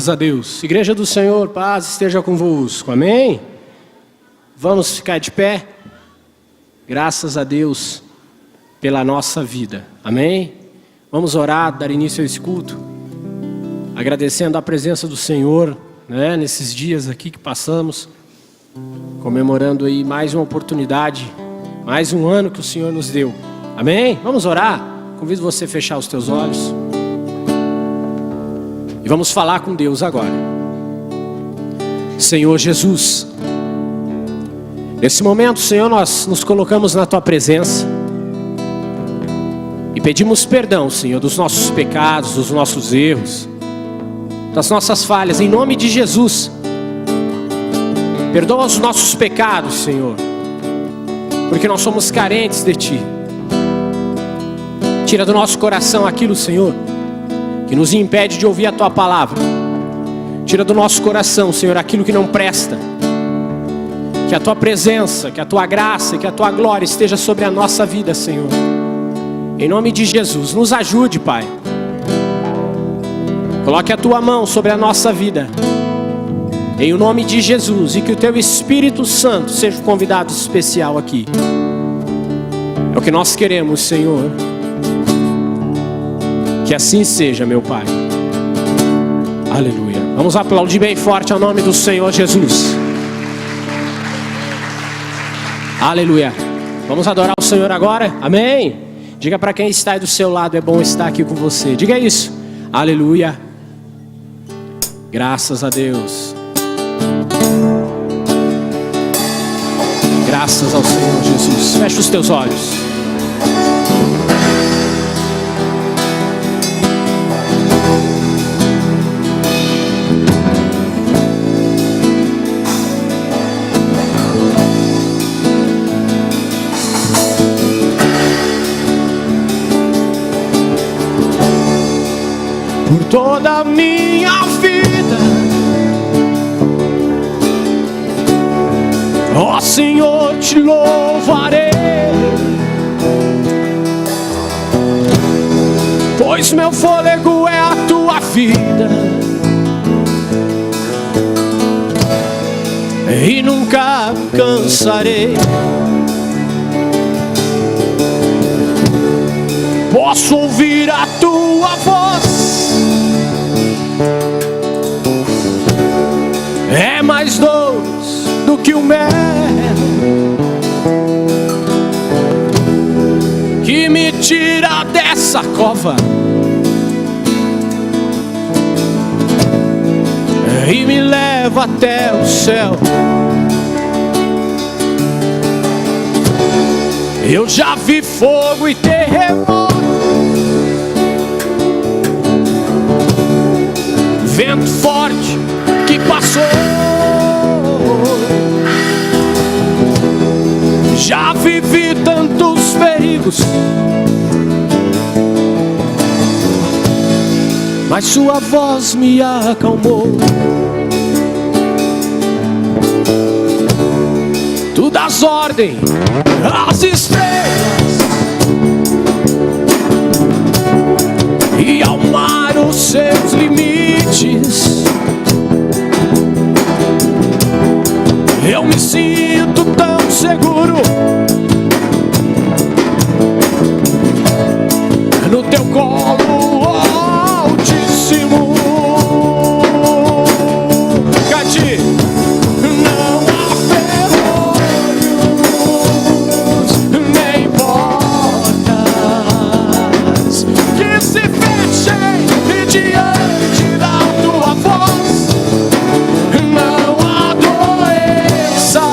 Graças a Deus. Igreja do Senhor, paz esteja convosco. Amém? Vamos ficar de pé? Graças a Deus pela nossa vida. Amém? Vamos orar, dar início a esse culto, agradecendo a presença do Senhor, né, nesses dias aqui que passamos, comemorando aí mais uma oportunidade, mais um ano que o Senhor nos deu. Amém? Vamos orar? Convido você a fechar os teus olhos. E vamos falar com Deus agora. Senhor Jesus, nesse momento, Senhor, nós nos colocamos na Tua presença e pedimos perdão, Senhor, dos nossos pecados, dos nossos erros, das nossas falhas, em nome de Jesus. Perdoa os nossos pecados, Senhor, porque nós somos carentes de Ti. Tira do nosso coração aquilo, Senhor, que nos impede de ouvir a Tua palavra. Tira do nosso coração, Senhor, aquilo que não presta. Que a Tua presença, que a Tua graça, que a Tua glória esteja sobre a nossa vida, Senhor. Em nome de Jesus, nos ajude, Pai. Coloque a Tua mão sobre a nossa vida, em nome de Jesus, e que o Teu Espírito Santo seja um convidado especial aqui. É o que nós queremos, Senhor. Que assim seja, meu Pai. Aleluia. Vamos aplaudir bem forte ao nome do Senhor Jesus. Aleluia. Vamos adorar o Senhor agora. Amém. Diga para quem está aí do seu lado: é bom estar aqui com você. Diga isso. Aleluia. Graças a Deus. Graças ao Senhor Jesus. Fecha os teus olhos. Por toda a minha vida, ó Senhor, te louvarei, pois meu fôlego é a Tua vida, e nunca cansarei. Posso ouvir a Tua voz, é mais doce do que o mel, que me tira dessa cova e me leva até o céu. Eu já vi fogo e terremoto, vento forte que passou. Já vivi tantos perigos, mas Sua voz me acalmou. Tu dás ordem às estrelas e ao mar os seus limites. Eu me sinto tão seguro no Teu colo altíssimo. Cante. Não há ferrolhos nem portas que se fechem diante da Tua voz. Não há doença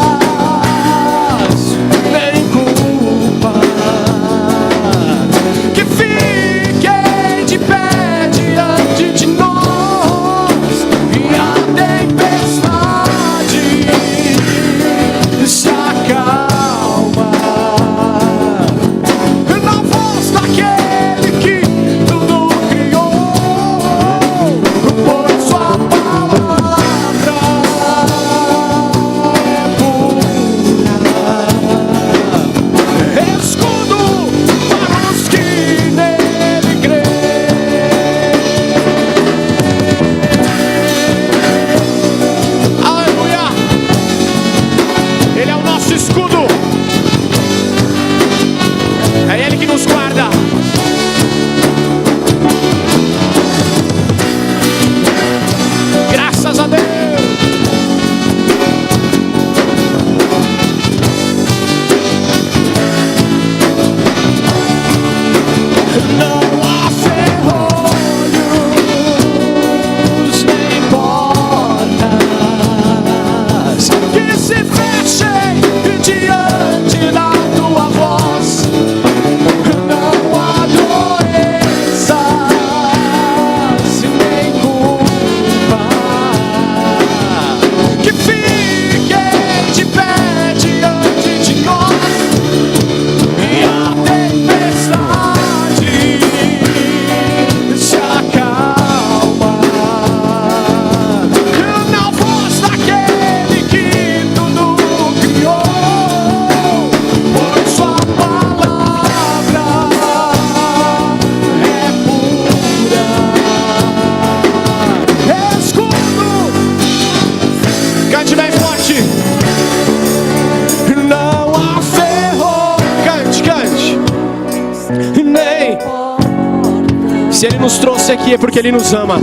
trouxe aqui é porque Ele nos ama.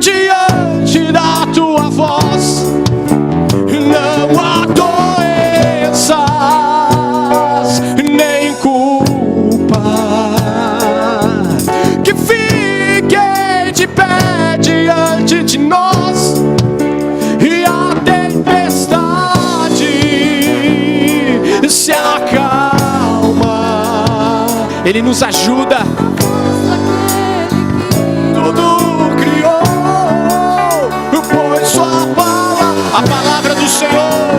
Diante da tua voz não há doenças nem culpa que fiquem de pé diante de nós, e a tempestade se acalma. Ele nos ajuda. Tudo criou, pois sua palavra, a palavra do Senhor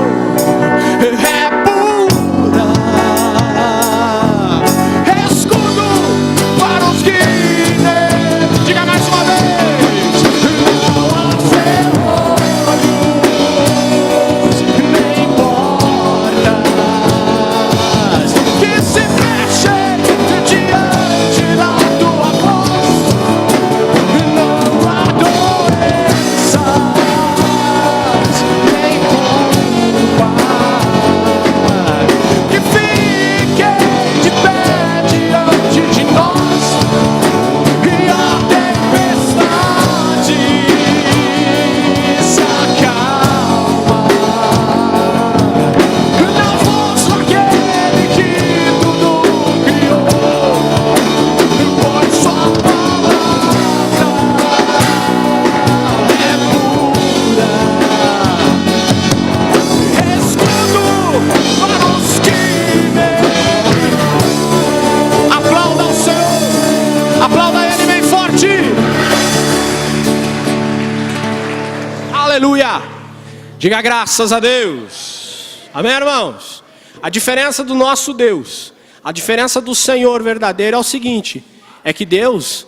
é pura, escudo para os que nele. Diga mais uma vez: não há ferrolhos nem portas que se fechem diante da tua voz. Não há doenças nem culpa que fiquem de pé diante de nós, e a tempestade se acalma. Na voz daquele que tudo criou, pois sua palavra é pura, escudo para os que nele. Aplauda o Senhor, aplauda Ele bem forte. Aleluia. Diga graças a Deus. Amém, irmãos? A diferença do nosso Deus, a diferença do Senhor verdadeiro é o seguinte: é que Deus,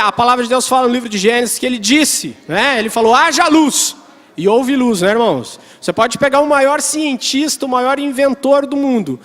a palavra de Deus fala no livro de Gênesis que Ele disse, né? Ele falou: haja luz, e houve luz, né, irmãos? Você pode pegar o maior cientista, o maior inventor do mundo,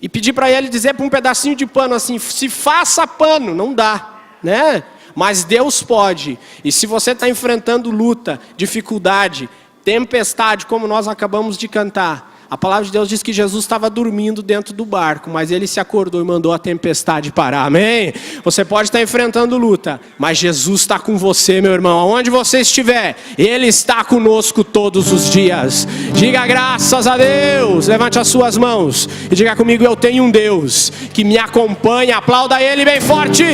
e pedir para ele dizer para um pedacinho de pano assim: se faça pano, não dá, né? Mas Deus pode. E se você está enfrentando luta, dificuldade, tempestade, como nós acabamos de cantar, a palavra de Deus diz que Jesus estava dormindo dentro do barco, mas Ele se acordou e mandou a tempestade parar, amém? Você pode estar enfrentando luta, mas Jesus está com você, meu irmão. Aonde você estiver, Ele está conosco todos os dias. Diga graças a Deus. Levante as suas mãos e diga comigo: eu tenho um Deus que me acompanha. Aplauda Ele bem forte.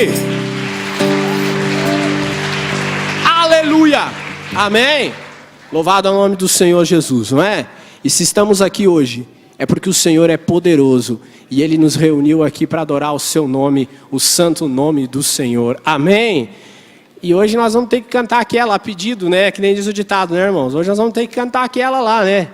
Aleluia, amém? Louvado é o nome do Senhor Jesus, não é? E se estamos aqui hoje, é porque o Senhor é poderoso e Ele nos reuniu aqui para adorar o seu nome, o santo nome do Senhor, amém? E hoje nós vamos ter que cantar aquela a pedido, né? Que nem diz o ditado, né, irmãos? Hoje nós vamos ter que cantar aquela lá, né?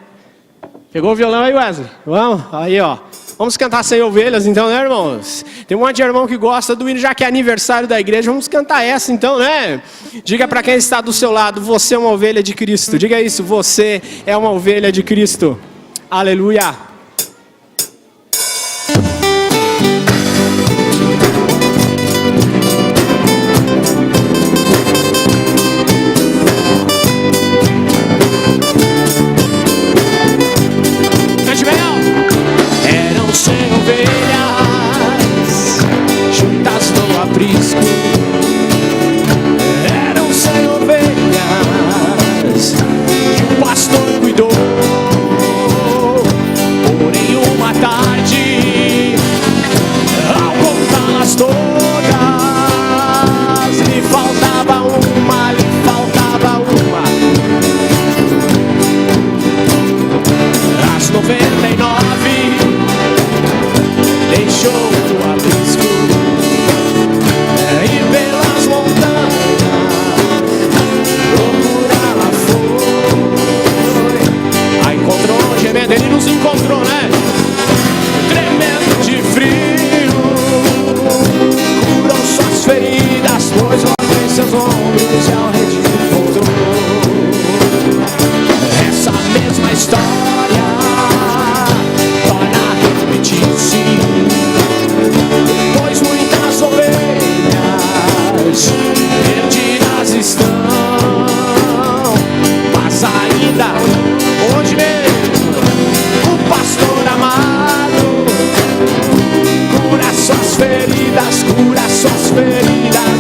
Pegou o violão aí, Wesley? Vamos? Aí, ó. Vamos cantar Sem Ovelhas, então, né, irmãos? Tem um monte de irmão que gosta do hino, já que é aniversário da igreja. Vamos cantar essa, então, né? Diga para quem está do seu lado: você é uma ovelha de Cristo. Diga isso: você é uma ovelha de Cristo. Aleluia. Eram 100 ovelhas que o pastor cuidou. Porém uma tarde, ao contá-las todas, lhe faltava uma, As 99 deixou o aprisco e pelas montanhas procurá-la foi. A encontrou gemendo, Ele nos encontrou, né? Tremendo de frio, curou suas feridas, pôs logo em seus ombros e ao redil voltou. Essa mesma história torna a repetir-se, pois muitas ovelhas perdidas estão, mas ainda hoje mesmo o pastor amado cura suas feridas, cura suas feridas.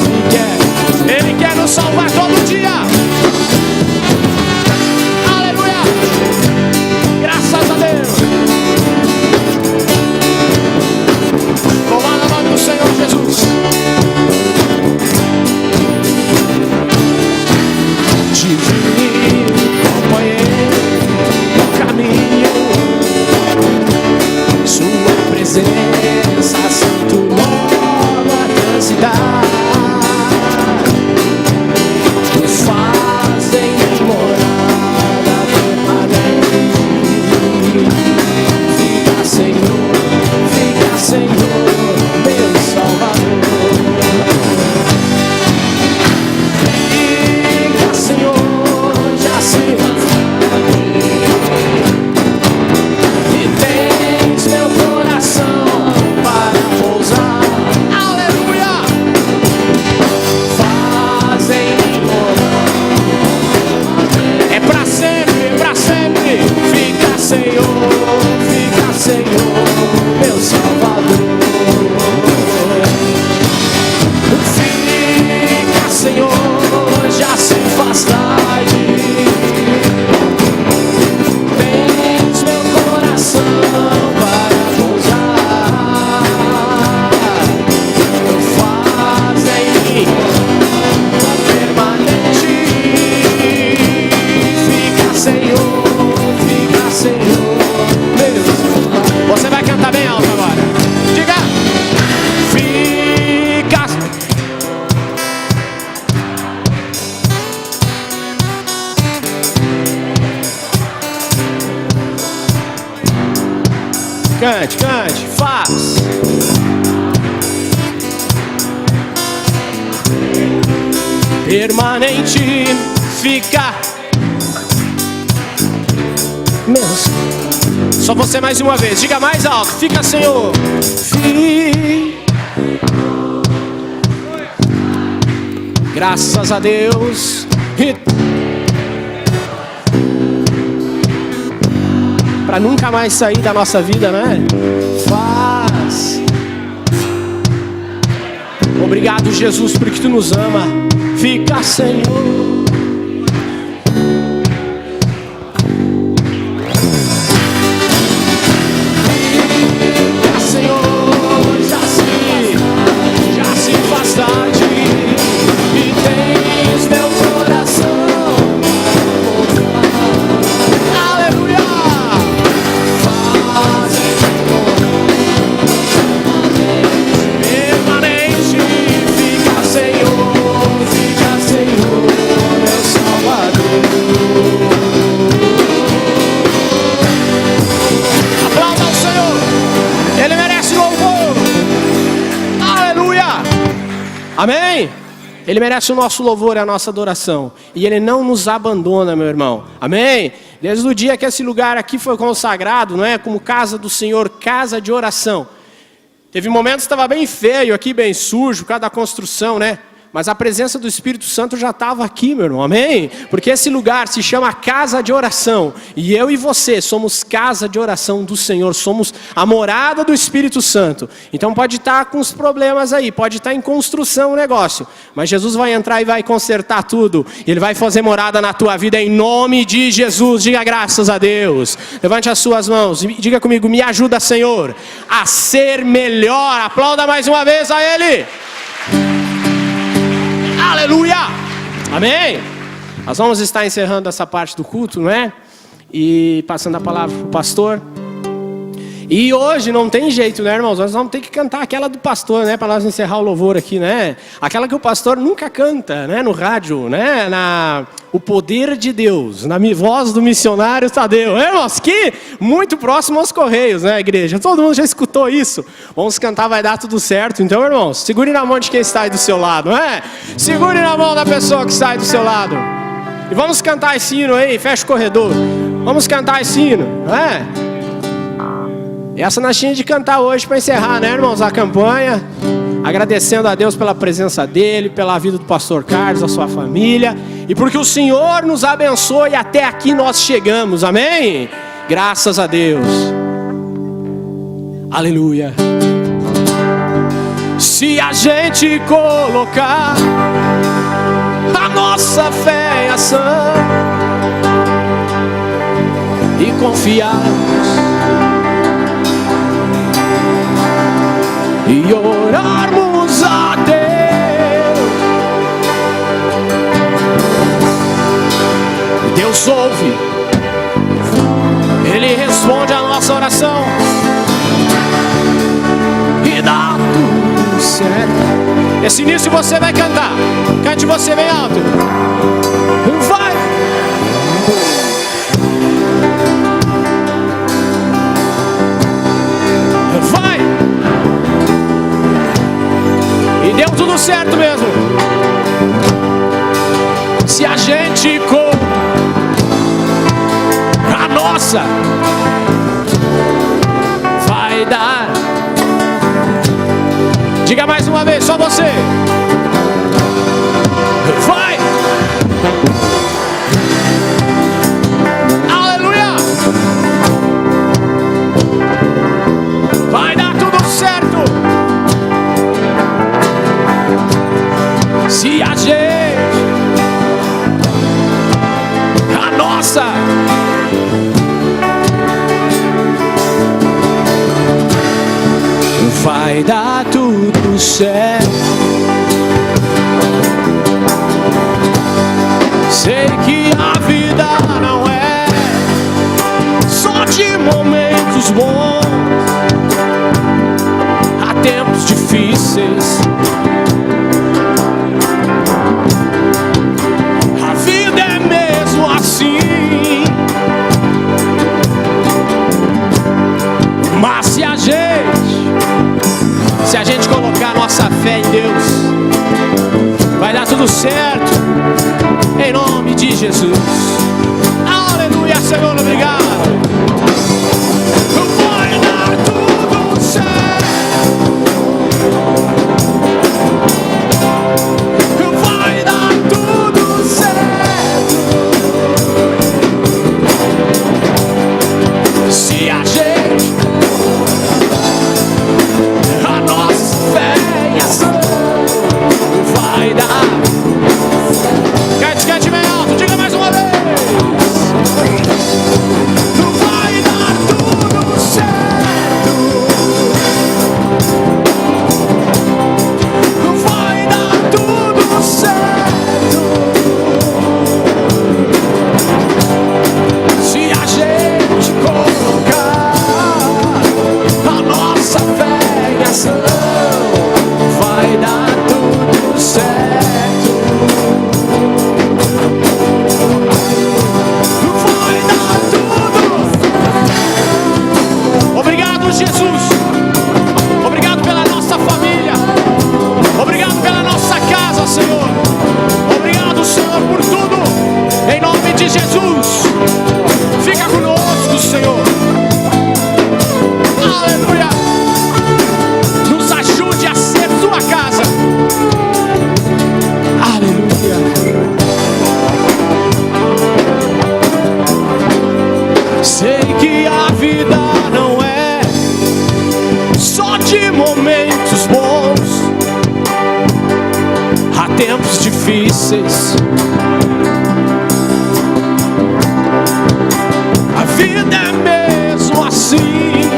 cante, faz. Permanente fica. Só você mais uma vez, diga mais alto. Fica, Senhor. Graças a Deus. Para nunca mais sair da nossa vida, né? Faz. Obrigado, Jesus, porque tu nos ama. Fica, Senhor. Amém? Ele merece o nosso louvor e a nossa adoração. E Ele não nos abandona, meu irmão. Amém? Desde o dia que esse lugar aqui foi consagrado, não é? Como casa do Senhor, casa de oração. Teve momentos que estava bem feio aqui, bem sujo, por causa da construção, né? Mas a presença do Espírito Santo já estava aqui, meu irmão, amém? Porque esse lugar se chama casa de oração. E eu e você somos casa de oração do Senhor. Somos a morada do Espírito Santo. Então pode estar com os problemas aí, pode estar em construção o negócio. Mas Jesus vai entrar e vai consertar tudo. Ele vai fazer morada na tua vida em nome de Jesus. Diga graças a Deus. Levante as suas mãos e diga comigo, me ajuda, Senhor, a ser melhor. Aplauda mais uma vez a Ele. Aleluia! Amém? Nós vamos estar encerrando essa parte do culto, não é? E passando a palavra para o pastor. E hoje não tem jeito, né, irmãos? Nós vamos ter que cantar aquela do pastor, né? Para nós encerrar o louvor aqui, né? Aquela que o pastor nunca canta, né? No rádio, né? O poder de Deus, na voz do missionário Tadeu. Irmãos, que muito próximo aos Correios, né, igreja? Todo mundo já escutou isso. Vamos cantar, vai dar tudo certo. Então, irmãos, segure na mão de quem está aí do seu lado, não é? Segure na mão da pessoa que está aí do seu lado. E vamos cantar esse hino aí, fecha o corredor. Vamos cantar esse hino, não é? Essa nós tínhamos de cantar hoje para encerrar, né, irmãos, a campanha. Agradecendo a Deus pela presença dEle, pela vida do pastor Carlos, a sua família. E porque o Senhor nos abençoe e até aqui nós chegamos, amém? Graças a Deus. Aleluia. Se a gente colocar a nossa fé em ação e confiarmos e orarmos a Deus, Deus ouve, Ele responde a nossa oração e dá tudo certo. Esse início você vai cantar, cante você bem alto. Vai! Vai! E deu tudo certo mesmo. Se a gente com a nossa vai dar. Diga mais uma vez, só você. Vai! Aleluia! Vai dar tudo certo. Se a gente, a nossa, vai dar tudo certo. Sei que a vida não é só de momentos bons, há tempos difíceis. A vida é mesmo assim. Mas se de Jesus. Aleluia, Senhor, obrigado. Vai dar tudo certo. Vai dar tudo certo. Se a gente, a nossa fé e ação vai dar. Cante bem alto, diga mais uma vez. Vai dar tudo certo. Vai dar tudo certo. Se a gente colocar a nossa fé em ação, vai dar tudo certo. Vai dar tudo. Obrigado, Jesus. Obrigado pela nossa família. Obrigado pela nossa casa, Senhor. Obrigado, Senhor, por tudo. Em nome de Jesus. Fica conosco, Senhor. Aleluia. Nos ajude a ser tua casa. Aleluia. Sei que a vida não é só de momentos bons. Há tempos difíceis. A vida é mesmo assim.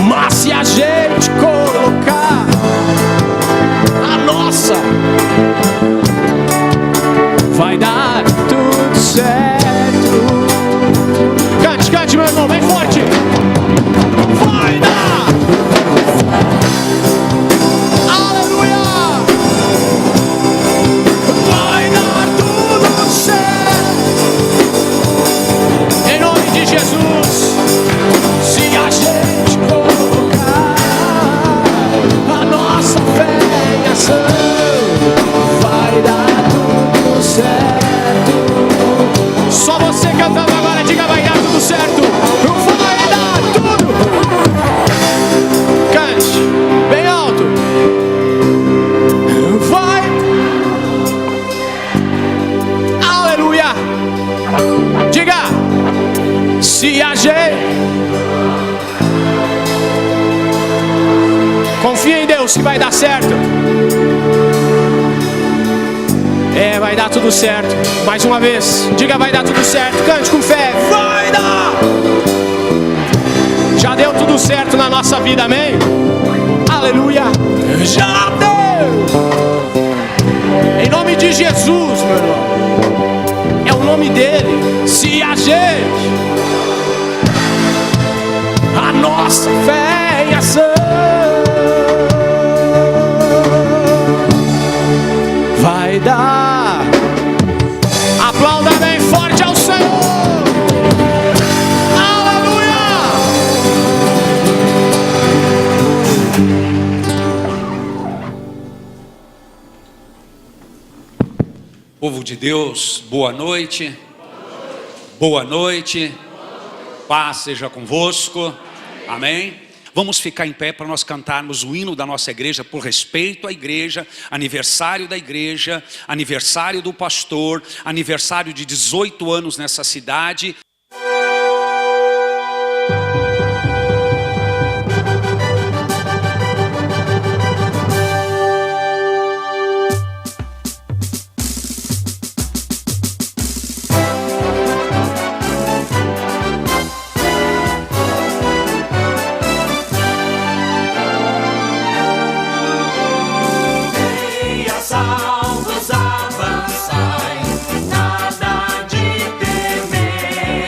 Mas se a gente colocar a nossa, vai dar tudo certo. Cante, meu irmão, bem forte. Vai dar. Aleluia. Vai dar tudo certo. Em nome de Jesus. Se a gente colocar a nossa fé em ação, vai dar tudo certo. Só você cantando agora, diga: vai dar tudo certo. Vai dar tudo. Cante bem alto. Vai. Aleluia. Diga: se a gente confia em Deus que vai dar certo. Vai dar tudo certo. Mais uma vez, diga: vai dar tudo certo. Cante com fé. Vai dar. Já deu tudo certo na nossa vida, amém? Aleluia. Já deu. Em nome de Jesus, meu irmão. É o nome dele. Se a gente, a nossa fé em ação, vai dar. Aplauda bem forte ao Senhor. Aleluia. Povo de Deus, boa noite. Boa noite. Paz seja convosco. Amém. Vamos ficar em pé para nós cantarmos o hino da nossa igreja, por respeito à igreja, aniversário da igreja, aniversário do pastor, aniversário de 18 anos nessa cidade. Salvos avançai, nada de temer.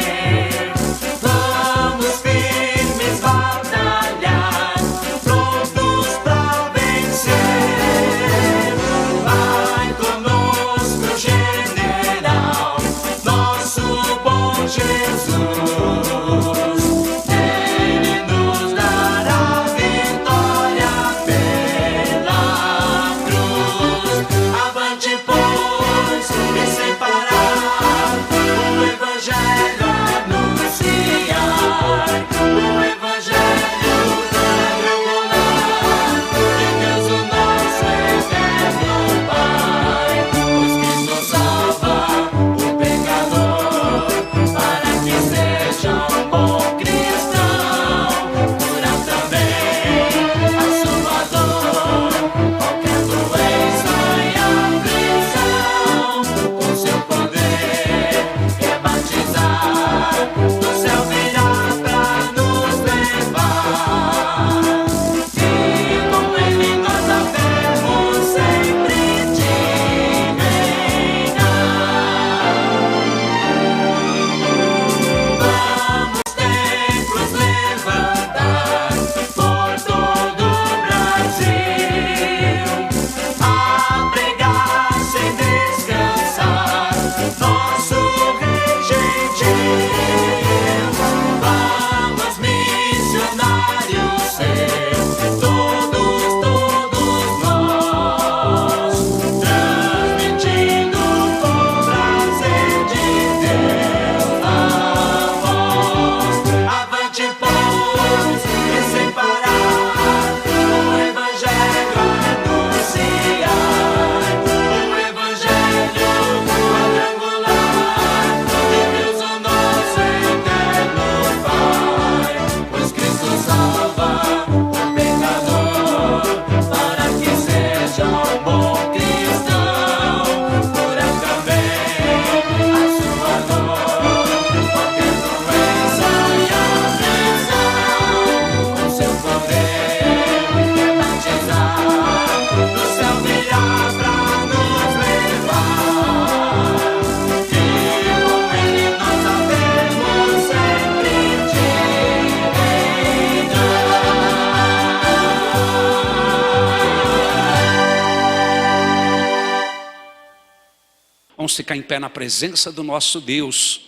Vamos ficar em pé na presença do nosso Deus.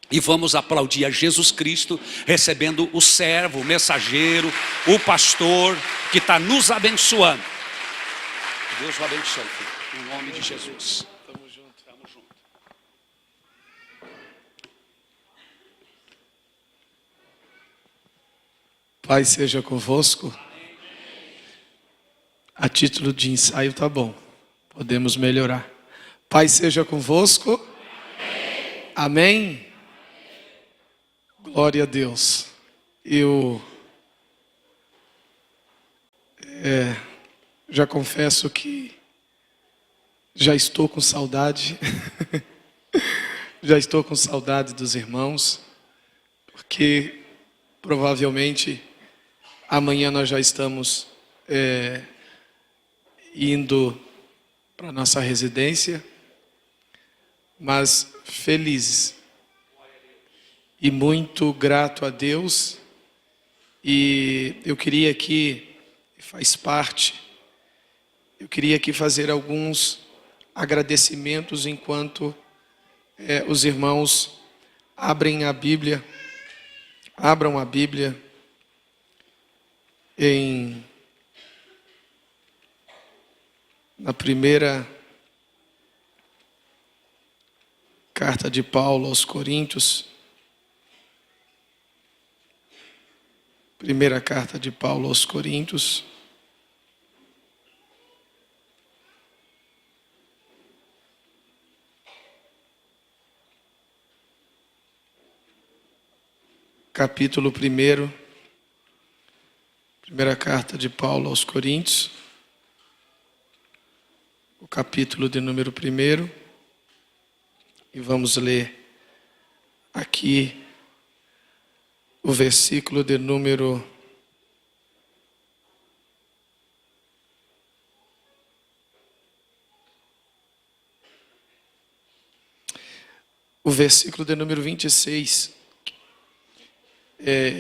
E vamos aplaudir a Jesus Cristo, recebendo o servo, o mensageiro, o pastor, que está nos abençoando. Deus o abençoe, filho, em nome de Jesus. Tamo junto. Pai seja convosco. A título de ensaio tá bom, podemos melhorar. Pai seja convosco. Amém. Glória a Deus. Eu já confesso que já estou com saudade. Já estou com saudade dos irmãos, porque provavelmente amanhã nós já estamos indo para nossa residência, mas felizes e muito grato a Deus. E eu queria aqui, faz parte, eu queria aqui fazer alguns agradecimentos enquanto os irmãos abram a Bíblia na primeira carta de Paulo aos Coríntios. Primeira carta de Paulo aos Coríntios. Capítulo 1. Primeira carta de Paulo aos Coríntios. O capítulo de número 1. E vamos ler aqui o versículo de número 26.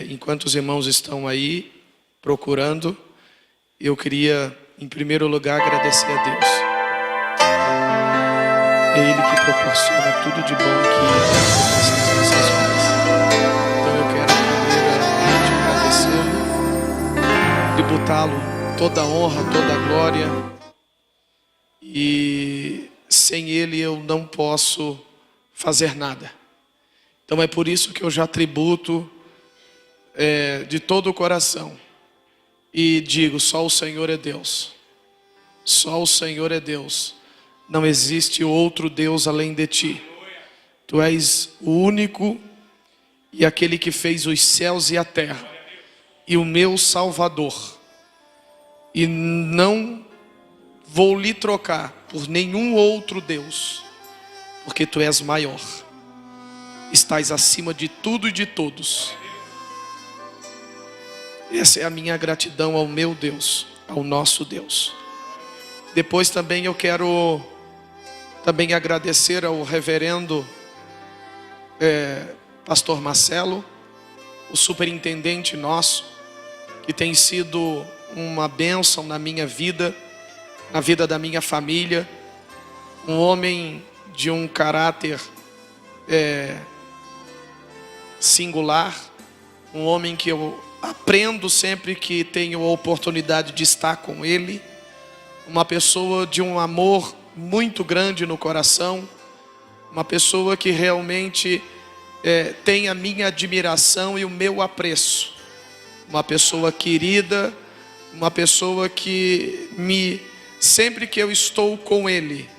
Enquanto os irmãos estão aí procurando, eu queria, em primeiro lugar, agradecer a Deus. É Ele que proporciona tudo de bom que acontece nas nossas vidas. Então eu quero primeiramente agradecê-lo, tributá-lo toda a honra, toda a glória. E sem Ele eu não posso fazer nada. Então é por isso que eu já tributo de todo o coração e digo: só o Senhor é Deus. Só o Senhor é Deus. Não existe outro Deus além de ti. Tu és o único e aquele que fez os céus e a terra, e o meu Salvador. E não vou lhe trocar por nenhum outro Deus, porque tu és maior. Estás acima de tudo e de todos. Essa é a minha gratidão ao meu Deus, ao nosso Deus. Depois também eu quero agradecer ao reverendo pastor Marcelo, o superintendente nosso, que tem sido uma bênção na minha vida, na vida da minha família. Um homem de um caráter singular, um homem que eu aprendo sempre que tenho a oportunidade de estar com ele, uma pessoa de um amor muito grande no coração, uma pessoa que realmente tem a minha admiração e o meu apreço, uma pessoa querida, uma pessoa que sempre que eu estou com ele,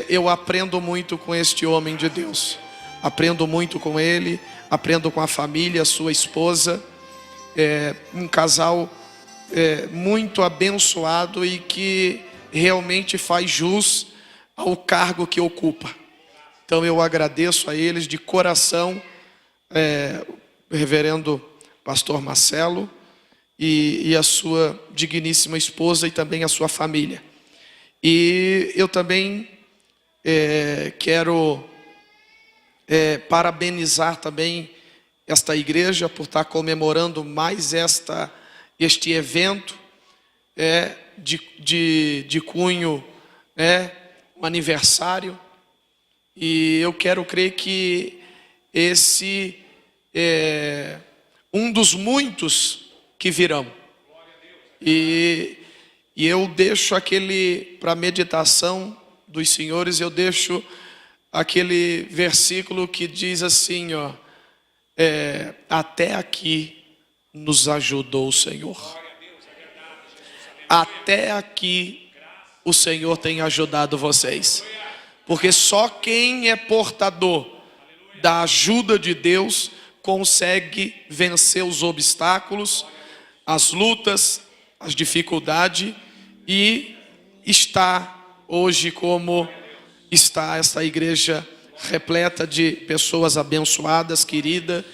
eu aprendo muito com este homem de Deus. Aprendo muito com ele, aprendo com a família, a sua esposa. Um casal muito abençoado e que realmente faz jus ao cargo que ocupa. Então eu agradeço a eles de coração, o reverendo pastor Marcelo e a sua digníssima esposa e também a sua família. E eu também quero parabenizar também esta igreja por estar comemorando mais este evento de cunho um aniversário, e eu quero crer que esse é um dos muitos que virão. E eu deixo aquele, para meditação dos senhores, eu deixo aquele versículo que diz assim, ó, até aqui nos ajudou o Senhor. Até aqui o Senhor tem ajudado vocês. Porque só quem é portador da ajuda de Deus consegue vencer os obstáculos, as lutas, as dificuldades e está hoje como está esta igreja repleta de pessoas abençoadas, queridas,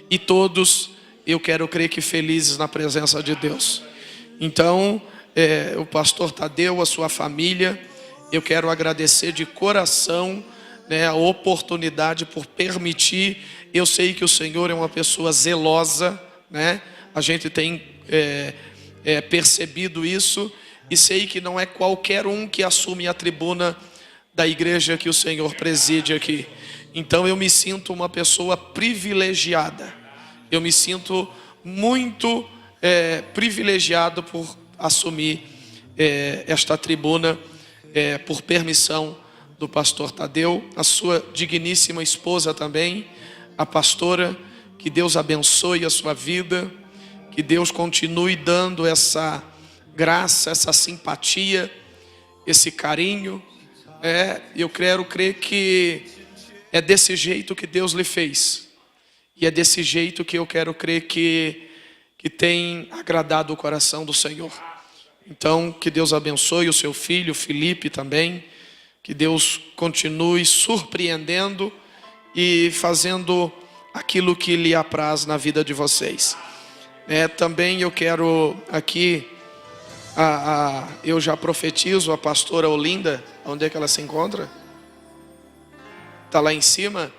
e todos, eu quero crer que felizes na presença de Deus. Então, o pastor Tadeu, a sua família, eu quero agradecer de coração, a oportunidade por permitir. Eu sei que o Senhor é uma pessoa zelosa, a gente tem percebido isso, e sei que não é qualquer um que assume a tribuna da igreja que o Senhor preside aqui. Então eu me sinto uma pessoa privilegiada, eu me sinto muito privilegiado por assumir esta tribuna, por permissão do pastor Tadeu, a sua digníssima esposa também, a pastora. Que Deus abençoe a sua vida, que Deus continue dando essa graça, essa simpatia, esse carinho. Eu quero crer que é desse jeito que Deus lhe fez, e é desse jeito que eu quero crer que tem agradado o coração do Senhor. Então, que Deus abençoe o seu filho, Felipe também, que Deus continue surpreendendo e fazendo aquilo que lhe apraz na vida de vocês. Também eu quero aqui, eu já profetizo a pastora Olinda. Onde é que ela se encontra? Está lá em cima.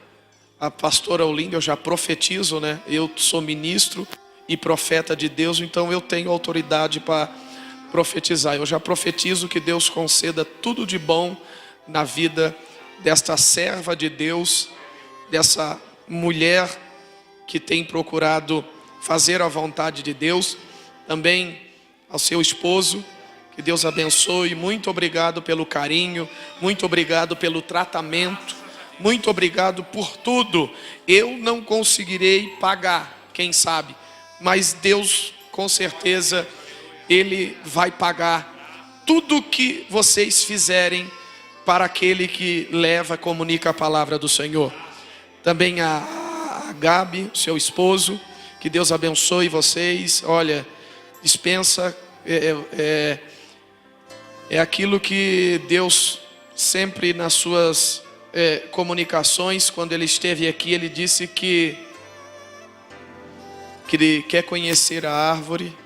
A pastora Olinda, eu já profetizo, eu sou ministro e profeta de Deus, então eu tenho autoridade para profetizar. Eu já profetizo que Deus conceda tudo de bom na vida desta serva de Deus, dessa mulher que tem procurado fazer a vontade de Deus. Também ao seu esposo, que Deus abençoe. Muito obrigado pelo carinho, muito obrigado pelo tratamento, muito obrigado por tudo. Eu não conseguirei pagar, quem sabe, mas Deus com certeza Ele vai pagar tudo que vocês fizerem para aquele que leva, comunica a palavra do Senhor. Também a Gabi, seu esposo, que Deus abençoe vocês. Olha, dispensa, é aquilo que Deus sempre nas suas comunicações, quando Ele esteve aqui, Ele disse que Ele quer conhecer a árvore,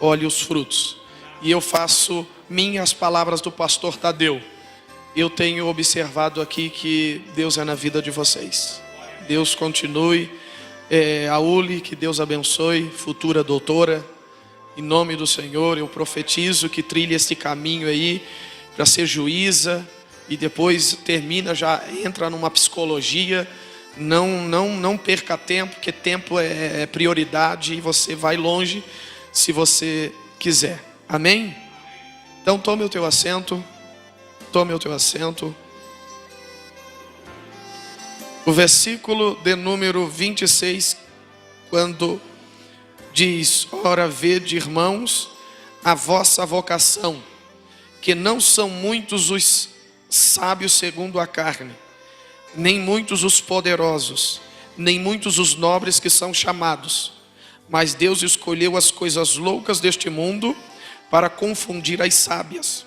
olhe os frutos. E eu faço minhas palavras do pastor Tadeu. Eu tenho observado aqui que Deus é na vida de vocês. Deus continue. A Uli, que Deus abençoe, futura doutora. Em nome do Senhor, eu profetizo que trilhe este caminho aí para ser juíza e depois termina, já entra numa psicologia. Não perca tempo, porque tempo é prioridade e você vai longe se você quiser. Amém? Então tome o teu assento. Tome o teu assento. O versículo de número 26, quando diz: ora vede, irmãos, a vossa vocação, que não são muitos os sábios segundo a carne, nem muitos os poderosos, nem muitos os nobres que são chamados, mas Deus escolheu as coisas loucas deste mundo para confundir as sábias,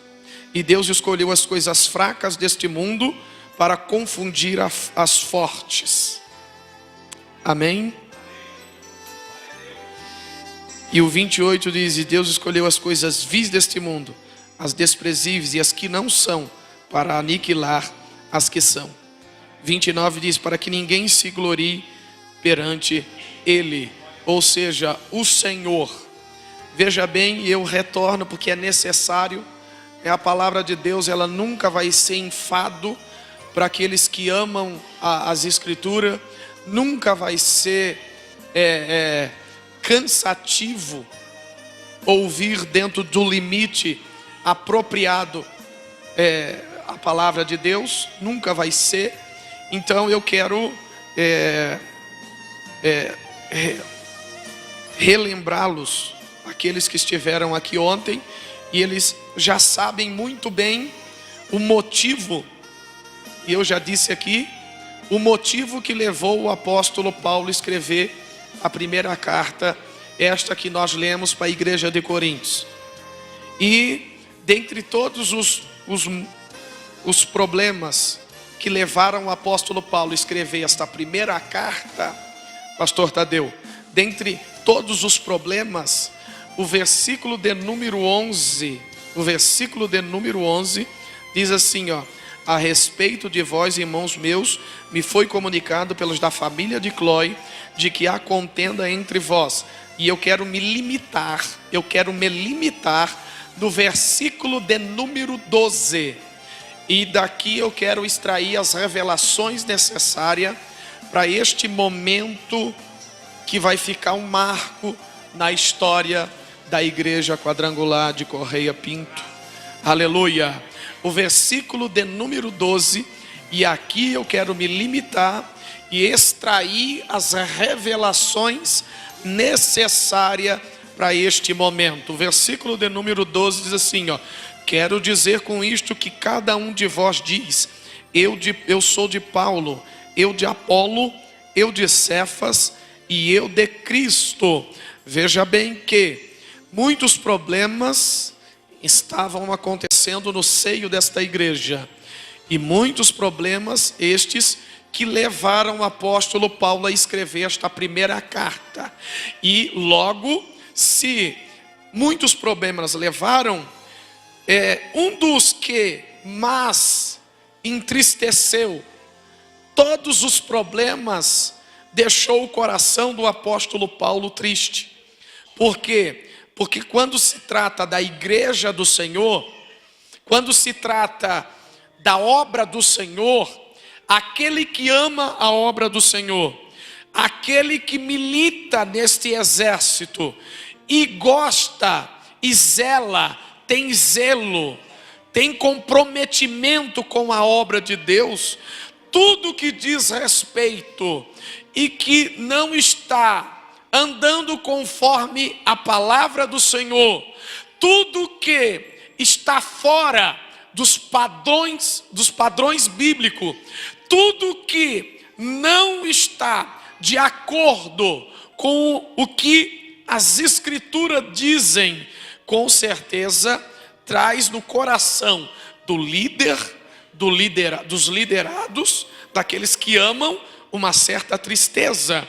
e Deus escolheu as coisas fracas deste mundo para confundir as fortes. Amém? E o 28 diz: e Deus escolheu as coisas vis deste mundo, as desprezíveis e as que não são, para aniquilar as que são. 29 diz: para que ninguém se glorie perante Ele, ou seja, o Senhor. Veja bem, eu retorno porque é necessário a palavra de Deus, ela nunca vai ser enfado para aqueles que amam as Escrituras, nunca vai ser cansativo ouvir dentro do limite apropriado a palavra de Deus, nunca vai ser. Então eu quero relembrá-los, aqueles que estiveram aqui ontem, e eles já sabem muito bem o motivo, e eu já disse aqui, o motivo que levou o apóstolo Paulo a escrever a primeira carta, esta que nós lemos para a igreja de Coríntios. E dentre todos os problemas que levaram o apóstolo Paulo a escrever esta primeira carta, pastor Tadeu, dentre todos os problemas, o versículo de número 11 diz assim, ó: a respeito de vós, irmãos meus, me foi comunicado pelos da família de Cloe, de que há contenda entre vós. E eu quero me limitar no versículo de número 12. E daqui eu quero extrair as revelações necessárias para este momento que vai ficar um marco na história da igreja quadrangular de Correia Pinto. Aleluia. O versículo de número 12, e aqui eu quero me limitar e extrair as revelações necessárias para este momento. O versículo de número 12 diz assim, ó: quero dizer com isto que cada um de vós diz, eu sou de Paulo, eu de Apolo, eu de Cefas e eu de Cristo. Veja bem que muitos problemas estavam acontecendo no seio desta igreja, e muitos problemas estes que levaram o apóstolo Paulo a escrever esta primeira carta. E logo, se muitos problemas levaram, um dos que mais entristeceu todos os problemas, deixou o coração do apóstolo Paulo triste. Por quê? Porque quando se trata da igreja do Senhor, quando se trata da obra do Senhor, aquele que ama a obra do Senhor, aquele que milita neste exército e gosta e zela, tem zelo, tem comprometimento com a obra de Deus, tudo que diz respeito e que não está andando conforme a palavra do Senhor, tudo que está fora dos padrões bíblicos, tudo que não está de acordo com o que as Escrituras dizem, com certeza traz no coração do líder, dos liderados, daqueles que amam, uma certa tristeza.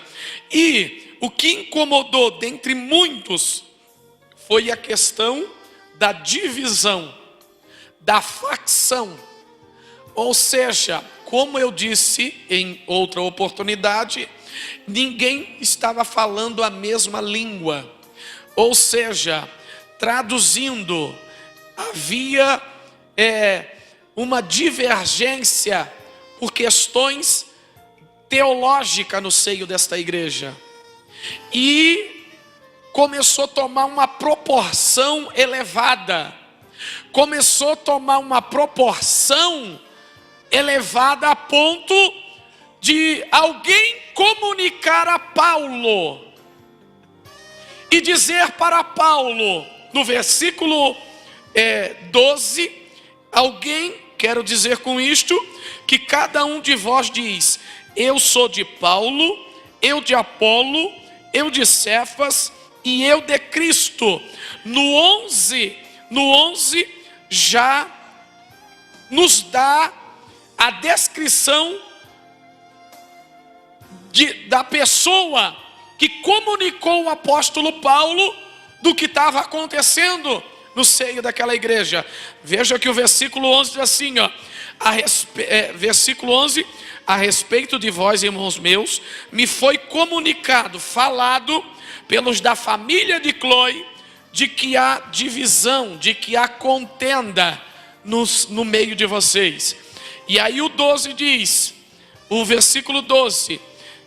E o que incomodou dentre muitos foi a questão da divisão, da facção. Ou seja, como eu disse em outra oportunidade, ninguém estava falando a mesma língua. Ou seja, traduzindo, havia uma divergência por questões teológicas no seio desta igreja. E começou a tomar uma proporção elevada. Começou a tomar uma proporção elevada a ponto de alguém comunicar a Paulo e dizer para Paulo, no versículo 12, alguém, quero dizer com isto, que cada um de vós diz, eu sou de Paulo, eu de Apolo, eu de Cefas e eu de Cristo. No 11 já nos dá a descrição da pessoa que comunicou o apóstolo Paulo do que estava acontecendo no seio daquela igreja. Veja que o versículo 11 diz assim, ó, versículo 11, a respeito de vós, irmãos meus, me foi comunicado, falado pelos da família de Cloe, de que há divisão, de que há contenda no meio de vocês. E aí o 12 diz, o versículo 12: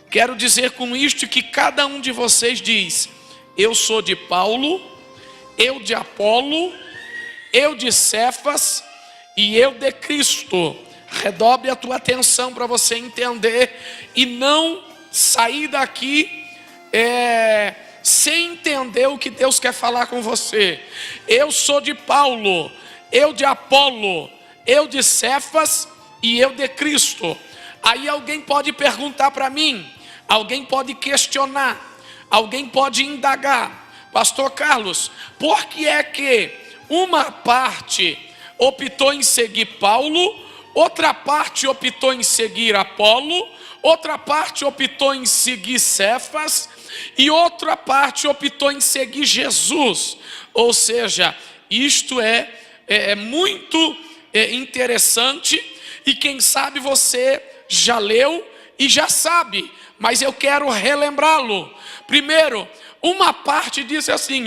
quero dizer com isto que cada um de vocês diz: eu sou de Paulo, eu de Apolo, eu de Cefas e eu de Cristo. Redobre a tua atenção para você entender e não sair daqui sem entender o que Deus quer falar com você. Eu sou de Paulo, eu de Apolo, eu de Cefas e eu de Cristo. Aí alguém pode perguntar para mim, alguém pode questionar, alguém pode indagar: pastor Carlos, por que é que uma parte optou em seguir Paulo, outra parte optou em seguir Apolo, outra parte optou em seguir Cefas e outra parte optou em seguir Jesus? Ou seja, isto é muito interessante, e quem sabe você já leu e já sabe, mas eu quero relembrá-lo. Primeiro, uma parte diz assim,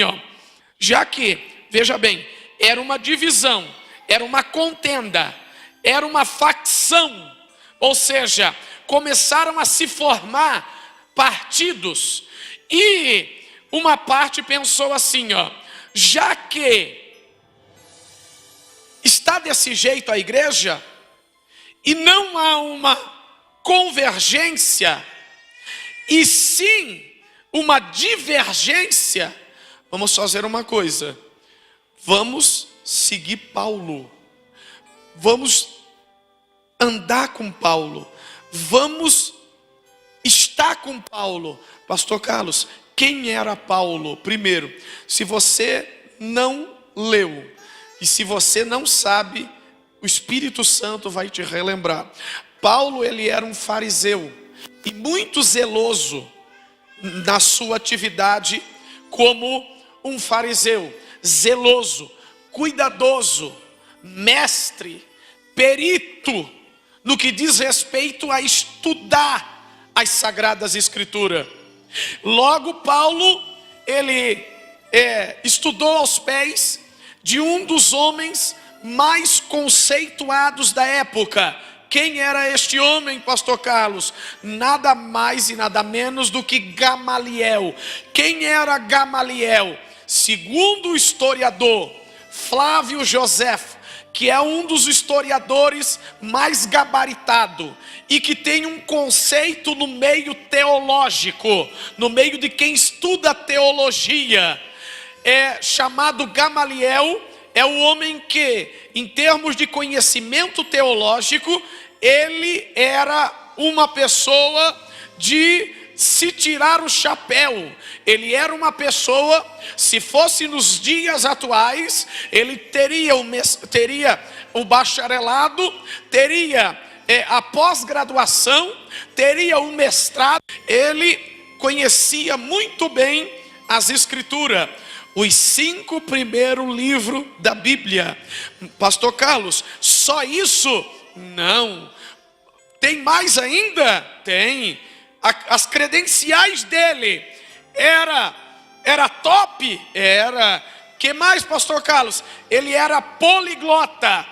já que, veja bem, era uma divisão, era uma contenda, era uma facção, ou seja, começaram a se formar partidos, e uma parte pensou assim, já que está desse jeito a igreja, e não há uma convergência, e sim uma divergência, vamos fazer uma coisa: vamos seguir Paulo, vamos andar com Paulo, vamos estar com Paulo. Pastor Carlos, quem era Paulo? Primeiro, se você não leu e se você não sabe, o Espírito Santo vai te relembrar. Paulo, ele era um fariseu e muito zeloso na sua atividade como um fariseu, zeloso, cuidadoso, mestre, perito no que diz respeito a estudar as Sagradas Escrituras. Logo, Paulo, ele estudou aos pés de um dos homens mais conceituados da época. Quem era este homem, pastor Carlos? Nada mais e nada menos do que Gamaliel. Quem era Gamaliel? Segundo o historiador Flávio Josefo, que é um dos historiadores mais gabaritado e que tem um conceito no meio teológico, no meio de quem estuda teologia, chamado Gamaliel. É o homem que, em termos de conhecimento teológico, ele era uma pessoa de se tirar o chapéu. Ele era uma pessoa, se fosse nos dias atuais, ele teria o bacharelado, teria a pós-graduação, teria o mestrado. Ele conhecia muito bem as Escrituras, os 5 primeiros livros da Bíblia. Pastor Carlos, só isso? Não. Tem mais ainda? Tem. As credenciais dele era top? Era. Que mais, pastor Carlos? Ele era poliglota.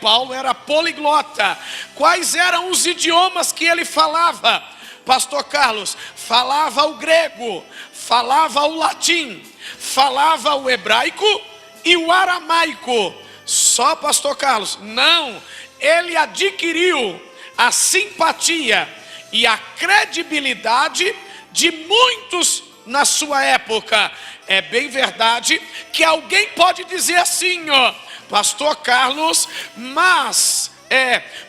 Paulo era poliglota. Quais eram os idiomas que ele falava? Pastor Carlos, falava o grego, falava o latim, falava o hebraico e o aramaico. Só, pastor Carlos? Não. Ele adquiriu a simpatia e a credibilidade de muitos na sua época. É bem verdade que alguém pode dizer assim, pastor Carlos, mas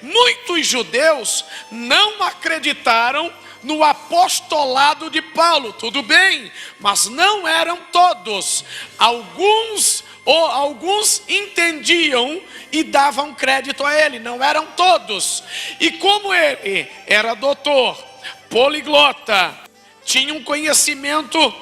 muitos judeus não acreditaram no apostolado de Paulo. Tudo bem, mas não eram todos. Alguns entendiam e davam crédito a ele, não eram todos. E como ele era doutor, poliglota, tinha um conhecimento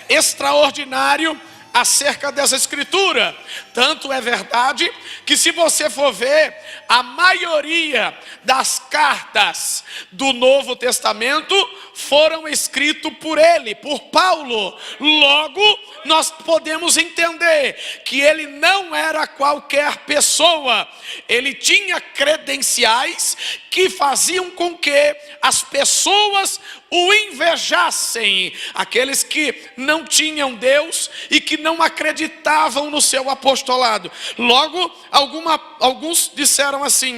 extraordinário acerca das Escrituras, Tanto é verdade que, se você for ver, a maioria das cartas do Novo Testamento foram escritas por ele, por Paulo. Logo, nós podemos entender que ele não era qualquer pessoa. Ele tinha credenciais que faziam com que as pessoas o invejassem, aqueles que não tinham Deus e que não acreditavam no seu apostolado. Logo, alguns disseram assim,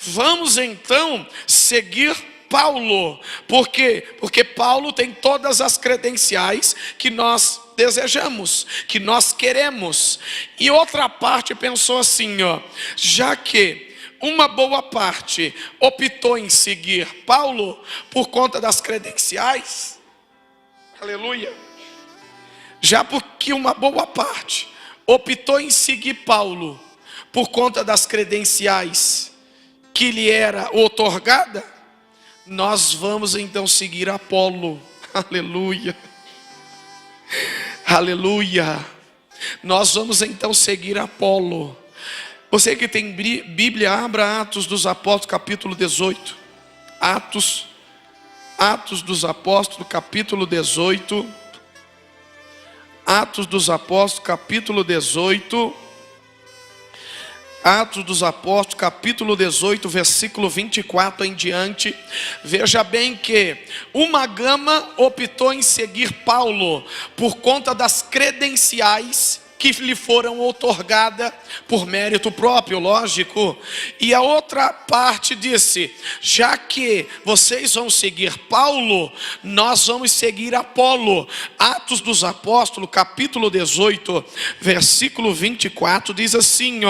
vamos então seguir Paulo. Por quê? Porque Paulo tem todas as credenciais que nós desejamos, que nós queremos. E outra parte pensou assim, já que uma boa parte optou em seguir Paulo por conta das credenciais, aleluia, já porque uma boa parte optou em seguir Paulo por conta das credenciais que lhe era outorgada, nós vamos então seguir Apolo, aleluia, aleluia, nós vamos então seguir Apolo. Você que tem Bíblia, abra Atos dos Apóstolos, capítulo 18. Atos dos Apóstolos, capítulo 18. Atos dos Apóstolos, capítulo 18. Atos dos Apóstolos, capítulo 18, versículo 24 em diante. Veja bem que uma gama optou em seguir Paulo por conta das credenciais que lhe foram outorgadas por mérito próprio, lógico. E a outra parte disse, já que vocês vão seguir Paulo, nós vamos seguir Apolo. Atos dos Apóstolos, capítulo 18, versículo 24, diz assim,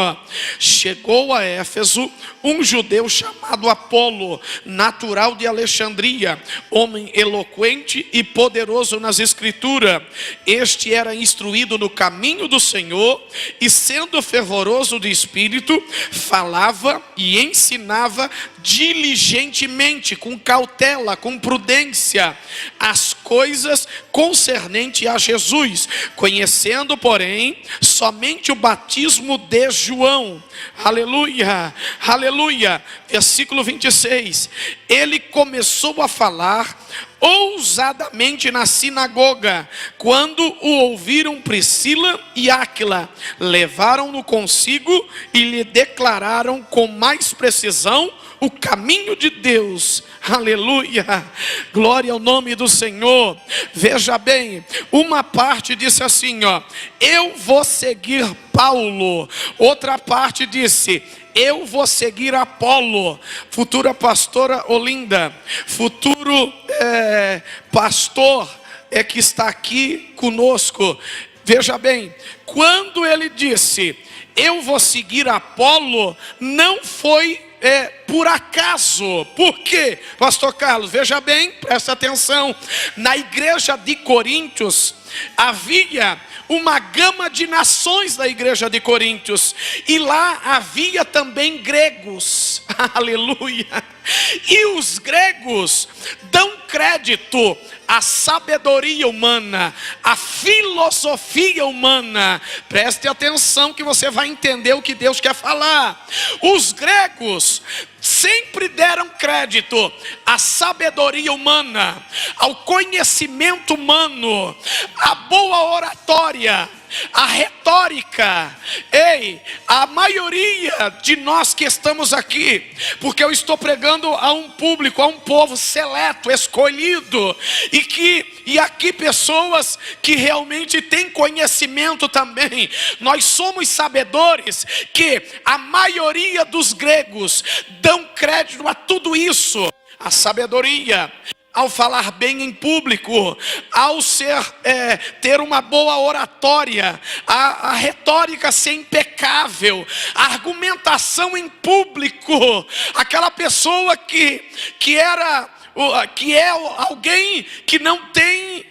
chegou a Éfeso um judeu chamado Apolo, natural de Alexandria, homem eloquente e poderoso nas escrituras. Este era instruído no caminho do Senhor, e sendo fervoroso de espírito, falava e ensinava diligentemente, com cautela, com prudência, as coisas concernentes a Jesus, conhecendo, porém, somente o batismo de João. Aleluia, aleluia. Versículo 26. Ele começou a falar ousadamente na sinagoga. Quando o ouviram Priscila e Áquila, levaram-no consigo e lhe declararam com mais precisão o caminho de Deus. Aleluia, glória ao nome do Senhor. Veja bem, uma parte disse assim, eu vou seguir Paulo. Outra parte disse, eu vou seguir Apolo. Futura pastora Olinda, futuro pastor que está aqui conosco. Veja bem, quando ele disse, eu vou seguir Apolo, não foi por acaso. Por quê, pastor Carlos? Veja bem, presta atenção. Na igreja de Coríntios havia uma gama de nações da igreja de Coríntios, e lá havia também gregos. Aleluia. E os gregos dão crédito à sabedoria humana, à filosofia humana. Preste atenção que você vai entender o que Deus quer falar. Os gregos sempre deram crédito à sabedoria humana, ao conhecimento humano, à boa oratória, a retórica. Ei, a maioria de nós que estamos aqui, porque eu estou pregando a um público, a um povo seleto, escolhido, e aqui pessoas que realmente têm conhecimento também. Nós somos sabedores que a maioria dos gregos dão crédito a tudo isso, a sabedoria, ao falar bem em público, ao ter uma boa oratória, a retórica ser impecável, a argumentação em público. Aquela pessoa que era que é alguém que não tem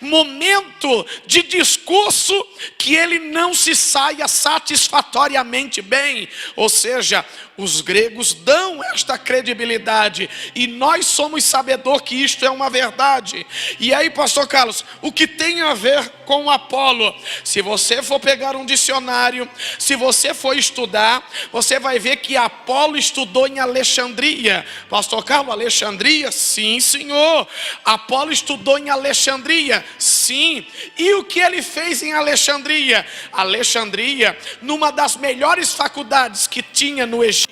momento de discurso que ele não se saia satisfatoriamente bem. Ou seja, os gregos dão esta credibilidade, e nós somos sabedor que isto é uma verdade. E aí, pastor Carlos, o que tem a ver com Apolo? Se você for pegar um dicionário, se você for estudar, você vai ver que Apolo estudou em Alexandria. Pastor Carlos, Alexandria? Sim, senhor. Apolo estudou em Alexandria? Sim. E o que ele fez em Alexandria? Alexandria, numa das melhores faculdades que tinha no Egito,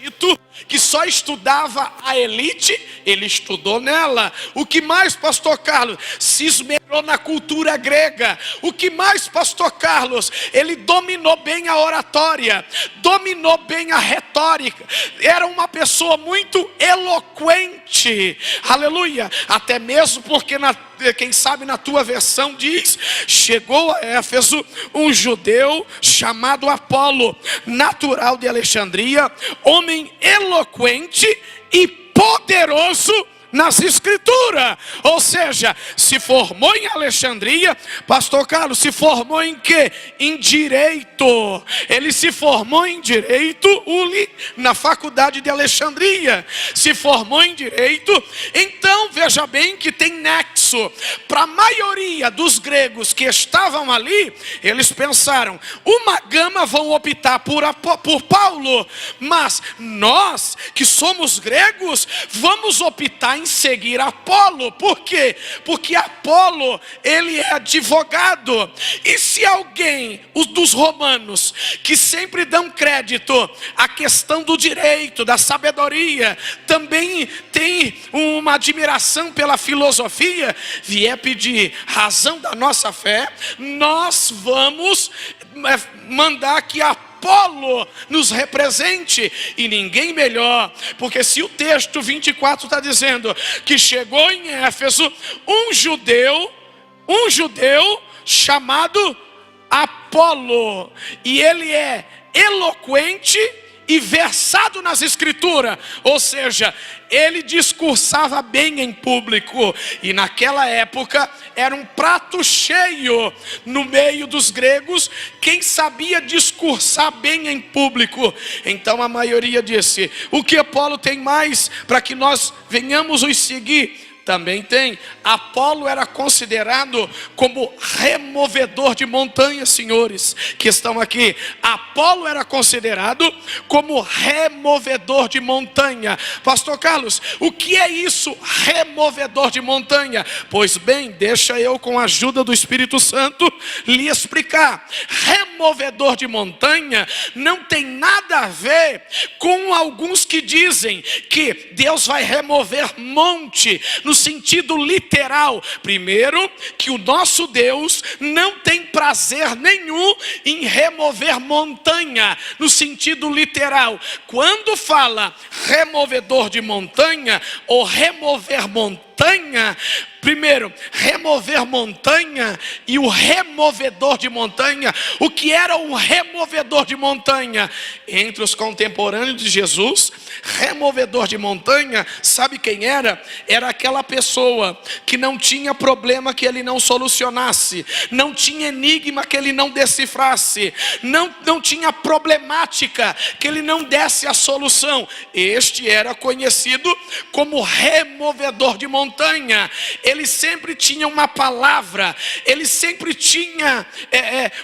que só estudava a elite, ele estudou nela. O que mais, pastor Carlos? Se esmerou na cultura grega. O que mais, pastor Carlos? Ele dominou bem a oratória, dominou bem a retórica, era uma pessoa muito eloquente, aleluia. Até mesmo porque quem sabe na tua versão diz: chegou a Éfeso um judeu chamado Apolo, natural de Alexandria, homem eloquente e poderoso nas escrituras. Ou seja, se formou em Alexandria. Pastor Carlos, se formou em quê? Em direito. Ele se formou em direito na faculdade de Alexandria. Se formou em direito. Então veja bem que tem nexo. Para a maioria dos gregos que estavam ali, eles pensaram: uma gama vão optar por Paulo, mas nós que somos gregos vamos optar em seguir Apolo. Por quê? Porque Apolo, ele é advogado. E se alguém, os dos romanos, que sempre dão crédito à questão do direito, da sabedoria, também tem uma admiração pela filosofia, vier pedir razão da nossa fé, nós vamos mandar que Apolo nos represente. E ninguém melhor, porque se o texto 24 está dizendo que chegou em Éfeso um judeu chamado Apolo, e ele é eloquente e versado nas escrituras, ou seja, ele discursava bem em público, e naquela época era um prato cheio no meio dos gregos quem sabia discursar bem em público. Então a maioria disse: o que Apolo tem mais para que nós venhamos os seguir? Também tem. Apolo era considerado como removedor de montanhas, senhores que estão aqui. Apolo era considerado como removedor de montanha. Pastor Carlos, o que é isso, removedor de montanha? Pois bem, deixa eu, com a ajuda do Espírito Santo, lhe explicar. Removedor de montanha não tem nada a ver com alguns que dizem que Deus vai remover monte no sentido literal. Primeiro, que o nosso Deus não tem prazer nenhum em remover montanha no sentido literal. Quando fala removedor de montanha ou remover montanha, primeiro, remover montanha e o removedor de montanha. O que era um removedor de montanha? Entre os contemporâneos de Jesus, removedor de montanha, sabe quem era? Era aquela pessoa que não tinha problema que ele não solucionasse, não tinha enigma que ele não decifrasse, não tinha problemática que ele não desse a solução. Este era conhecido como removedor de montanha. Ele sempre tinha uma palavra, ele sempre tinha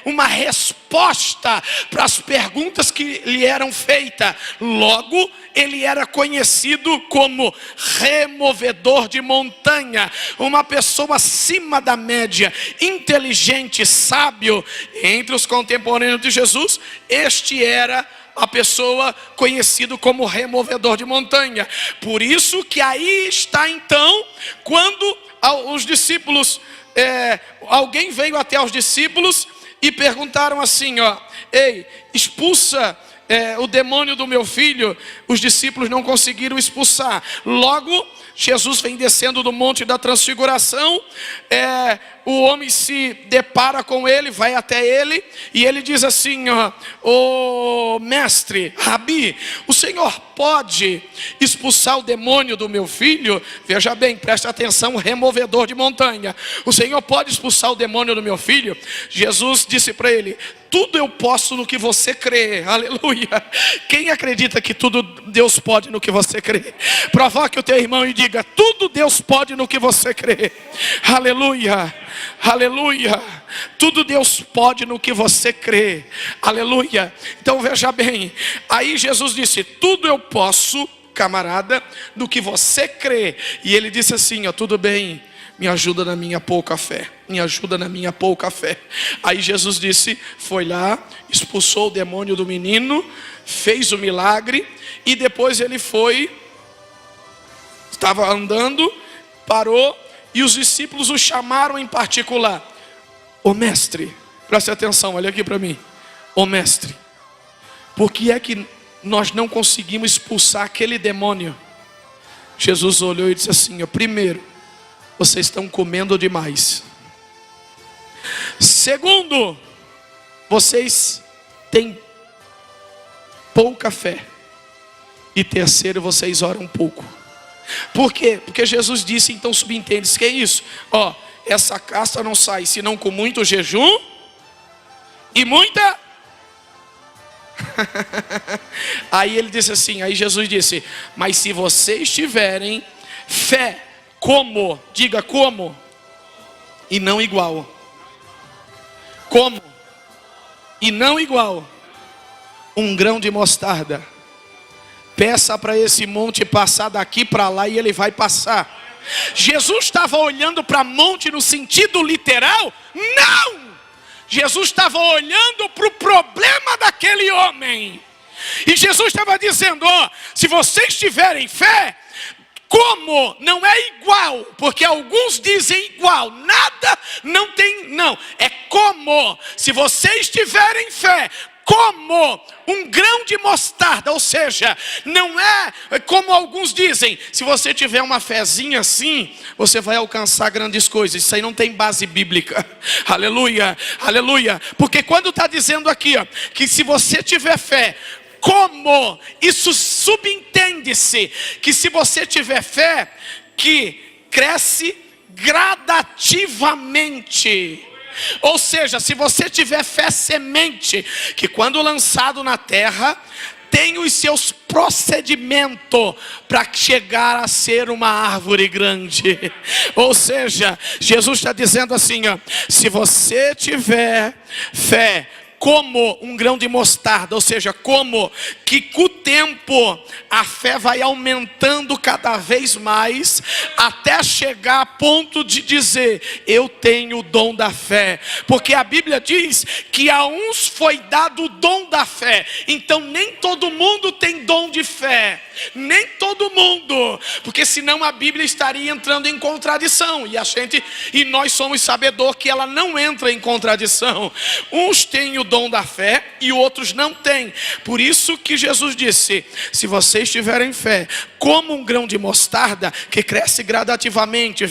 uma resposta para as perguntas que lhe eram feitas. Logo, ele era conhecido como removedor de montanha, uma pessoa acima da média, inteligente, sábio. Entre os contemporâneos de Jesus, este era a pessoa conhecido como removedor de montanha. Por isso que aí está então, quando os discípulos, alguém veio até os discípulos e perguntaram assim, ei, expulsa o demônio do meu filho. Os discípulos não conseguiram expulsar. Logo, Jesus vem descendo do monte da transfiguração, o homem se depara com ele, vai até ele, e ele diz assim: ô mestre, Rabi, o senhor pode expulsar o demônio do meu filho? Veja bem, preste atenção, removedor de montanha. O senhor pode expulsar o demônio do meu filho? Jesus disse para ele: tudo eu posso no que você crê. Aleluia. Quem acredita que tudo Deus pode no que você crê? Provoque o teu irmão e diga: tudo Deus pode no que você crê. Aleluia. Aleluia. Tudo Deus pode no que você crê. Aleluia. Então veja bem, aí Jesus disse: tudo eu posso, camarada, no que você crê. E ele disse assim: tudo bem, me ajuda na minha pouca fé. Me ajuda na minha pouca fé. Aí Jesus disse, foi lá, expulsou o demônio do menino, fez o milagre, e depois ele foi, estava andando, parou, e os discípulos o chamaram em particular: ô mestre, preste atenção, olha aqui para mim. Ô mestre, por que é que nós não conseguimos expulsar aquele demônio? Jesus olhou e disse assim: primeiro, vocês estão comendo demais. Segundo, vocês têm pouca fé. E terceiro, vocês oram pouco. Por quê? Porque Jesus disse, então subentende-se, que é isso? Essa casta não sai senão com muito jejum e muita... Aí ele disse assim, aí Jesus disse: mas se vocês tiverem fé como, diga como, e não igual. Como e não igual um grão de mostarda, peça para esse monte passar daqui para lá e ele vai passar. Jesus estava olhando para monte no sentido literal? Não! Jesus estava olhando para o problema daquele homem. E Jesus estava dizendo: se vocês tiverem fé, como não é igual, porque alguns dizem igual, nada não tem, não, é como, se vocês tiverem fé, como um grão de mostarda, ou seja, não é como alguns dizem, se você tiver uma fezinha assim, você vai alcançar grandes coisas. Isso aí não tem base bíblica. Aleluia, aleluia. Porque quando está dizendo aqui, que se você tiver fé, como, isso subentende-se que se você tiver fé, que cresce gradativamente. Ou seja, se você tiver fé semente, que quando lançado na terra, tem os seus procedimentos para chegar a ser uma árvore grande. Ou seja, Jesus está dizendo assim, se você tiver fé como um grão de mostarda, ou seja, como que com o tempo a fé vai aumentando cada vez mais, até chegar a ponto de dizer: eu tenho o dom da fé. Porque a Bíblia diz que a uns foi dado o dom da fé. Então nem todo mundo tem dom de fé, nem todo mundo, porque senão a Bíblia estaria entrando em contradição, e nós somos sabedor que ela não entra em contradição. Uns têm o dom da fé e outros não têm. Por isso que Jesus disse: se vocês tiverem fé como um grão de mostarda, que cresce gradativamente,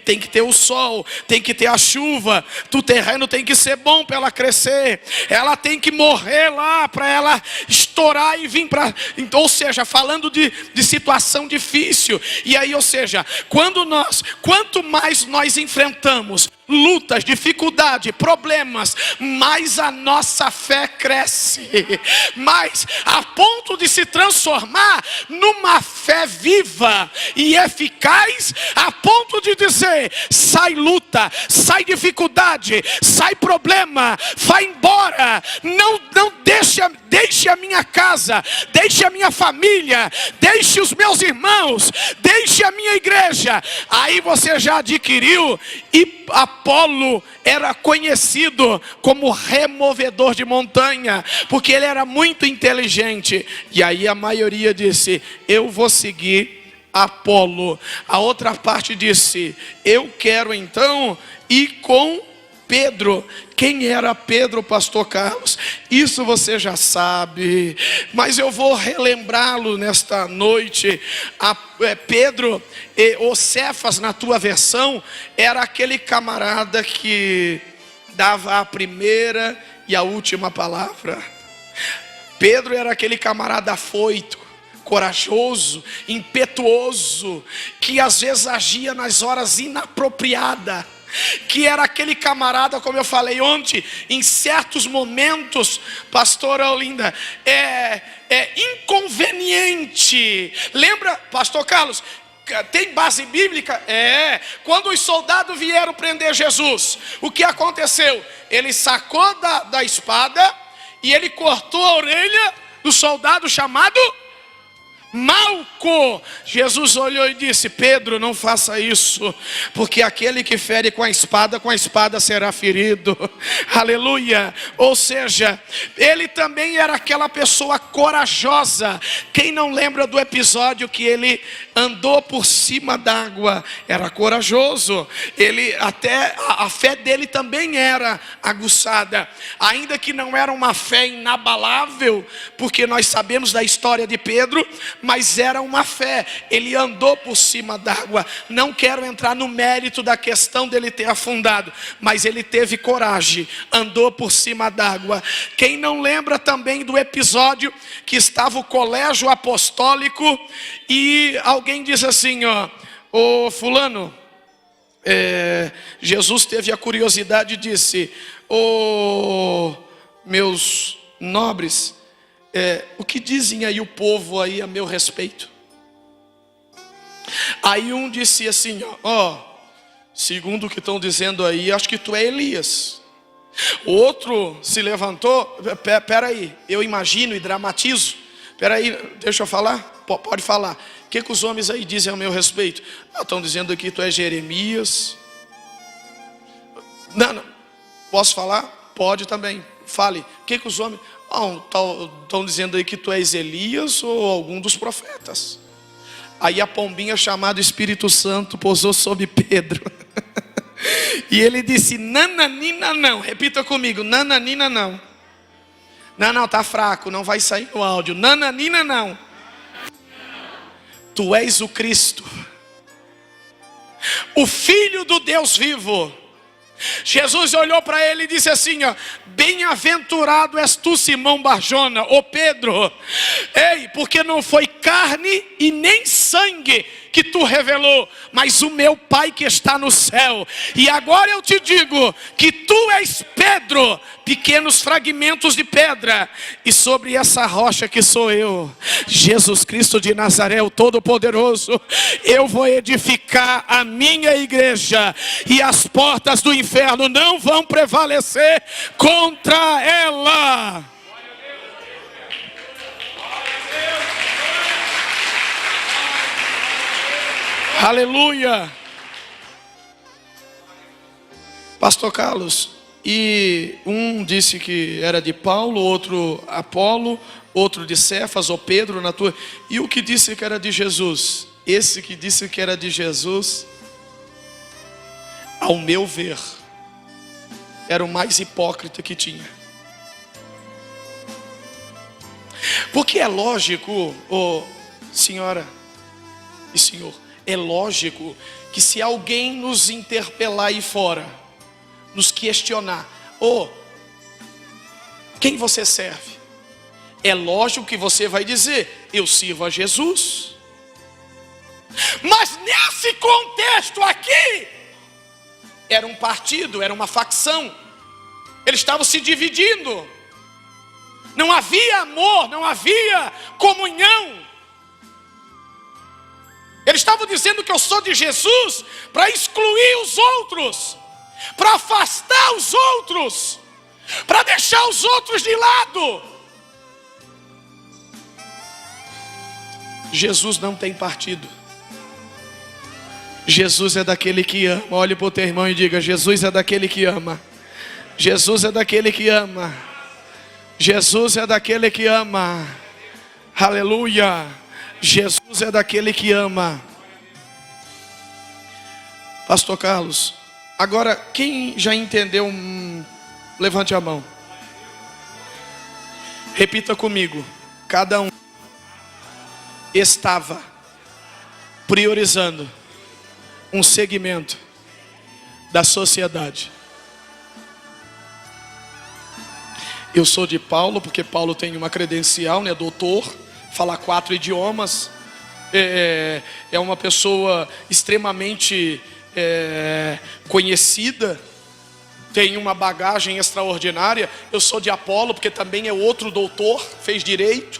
tem que ter o sol, tem que ter a chuva, o terreno tem que ser bom para ela crescer, ela tem que morrer lá para ela estourar e vir para, ou seja, falando de situação difícil. E aí, ou seja, quanto mais nós enfrentamos lutas, dificuldade, problemas, mais a nossa fé cresce, mais a ponto de se transformar numa fé viva e eficaz, a ponto de dizer: sai luta, sai dificuldade, sai problema, vai embora, não deixe a minha casa, deixe a minha família, deixe os meus irmãos, deixe a minha igreja. Aí você já adquiriu. E Apolo era conhecido como removedor de montanha, porque ele era muito inteligente. E aí a maioria disse: eu vou seguir Apolo. A outra parte disse: eu quero então ir com Pedro, quem era Pedro, pastor Carlos? Isso você já sabe, mas eu vou relembrá-lo nesta noite. Pedro, ou Cefas na tua versão, era aquele camarada que dava a primeira e a última palavra. Pedro era aquele camarada afoito, corajoso, impetuoso, que às vezes agia nas horas inapropriadas, que era aquele camarada, como eu falei ontem, em certos momentos, pastora Olinda, é inconveniente. Lembra, pastor Carlos, tem base bíblica? Quando os soldados vieram prender Jesus, o que aconteceu? Ele sacou da espada e ele cortou a orelha do soldado chamado Malco. Jesus olhou e disse: Pedro, não faça isso, porque aquele que fere com a espada será ferido. Aleluia. Ou seja, ele também era aquela pessoa corajosa. Quem não lembra do episódio que ele andou por cima d'água? Era corajoso. Ele até a fé dele também era aguçada, ainda que não era uma fé inabalável, porque nós sabemos da história de Pedro, mas era uma fé. Ele andou por cima d'água. Não quero entrar no mérito da questão dele ter afundado, mas ele teve coragem, andou por cima d'água. Quem não lembra também do episódio que estava o colégio apostólico e alguém diz assim: ô fulano, Jesus teve a curiosidade e disse: meus nobres, o que dizem aí o povo aí a meu respeito? Aí um disse assim: segundo o que estão dizendo aí, acho que tu é Elias. O outro se levantou: peraí, eu imagino e dramatizo. Peraí, deixa eu falar? Pode falar. O que os homens aí dizem a meu respeito? Estão dizendo aqui que tu é Jeremias. Não, posso falar? Pode também, fale. O que os homens... estão dizendo aí que tu és Elias ou algum dos profetas. Aí a pombinha chamada Espírito Santo pousou sobre Pedro. E ele disse: nananina não. Repita comigo: nananina não. Não, tá fraco, não vai sair no áudio. Nananina não. Tu és o Cristo, o Filho do Deus vivo. Jesus olhou para ele e disse assim: bem-aventurado és tu, Simão Barjona, ô Pedro. Ei, porque não foi carne e nem sangue que tu revelou, mas o meu Pai que está no céu. E agora eu te digo que tu és Pedro, pequenos fragmentos de pedra, e sobre essa rocha que sou eu, Jesus Cristo de Nazaré, o Todo-Poderoso, eu vou edificar a minha igreja, e as portas do inferno não vão prevalecer contra ela. Aleluia. Pastor Carlos, e um disse que era de Paulo, outro Apolo, outro de Cefas ou Pedro na tua. E o que disse que era de Jesus? Esse que disse que era de Jesus, ao meu ver, era o mais hipócrita que tinha. Porque é lógico, senhora e senhor, é lógico que se alguém nos interpelar aí fora, nos questionar: quem você serve? É lógico que você vai dizer: eu sirvo a Jesus. Mas nesse contexto aqui, era um partido, era uma facção. Eles estavam se dividindo. Não havia amor, não havia comunhão. Eles estavam dizendo que eu sou de Jesus para excluir os outros, para afastar os outros, para deixar os outros de lado. Jesus não tem partido. Jesus é daquele que ama. Olhe para o teu irmão e diga: Jesus é daquele que ama. Jesus é daquele que ama. Jesus é daquele que ama. Aleluia. Jesus é daquele que ama. Pastor Carlos, Agora, quem já entendeu, levante a mão. Repita comigo. Cada um estava priorizando um segmento da sociedade. Eu sou de Paulo, porque Paulo tem uma credencial, né, doutor, fala 4 idiomas, é uma pessoa extremamente conhecida, tem uma bagagem extraordinária. Eu sou de Apolo, porque também é outro doutor, fez direito,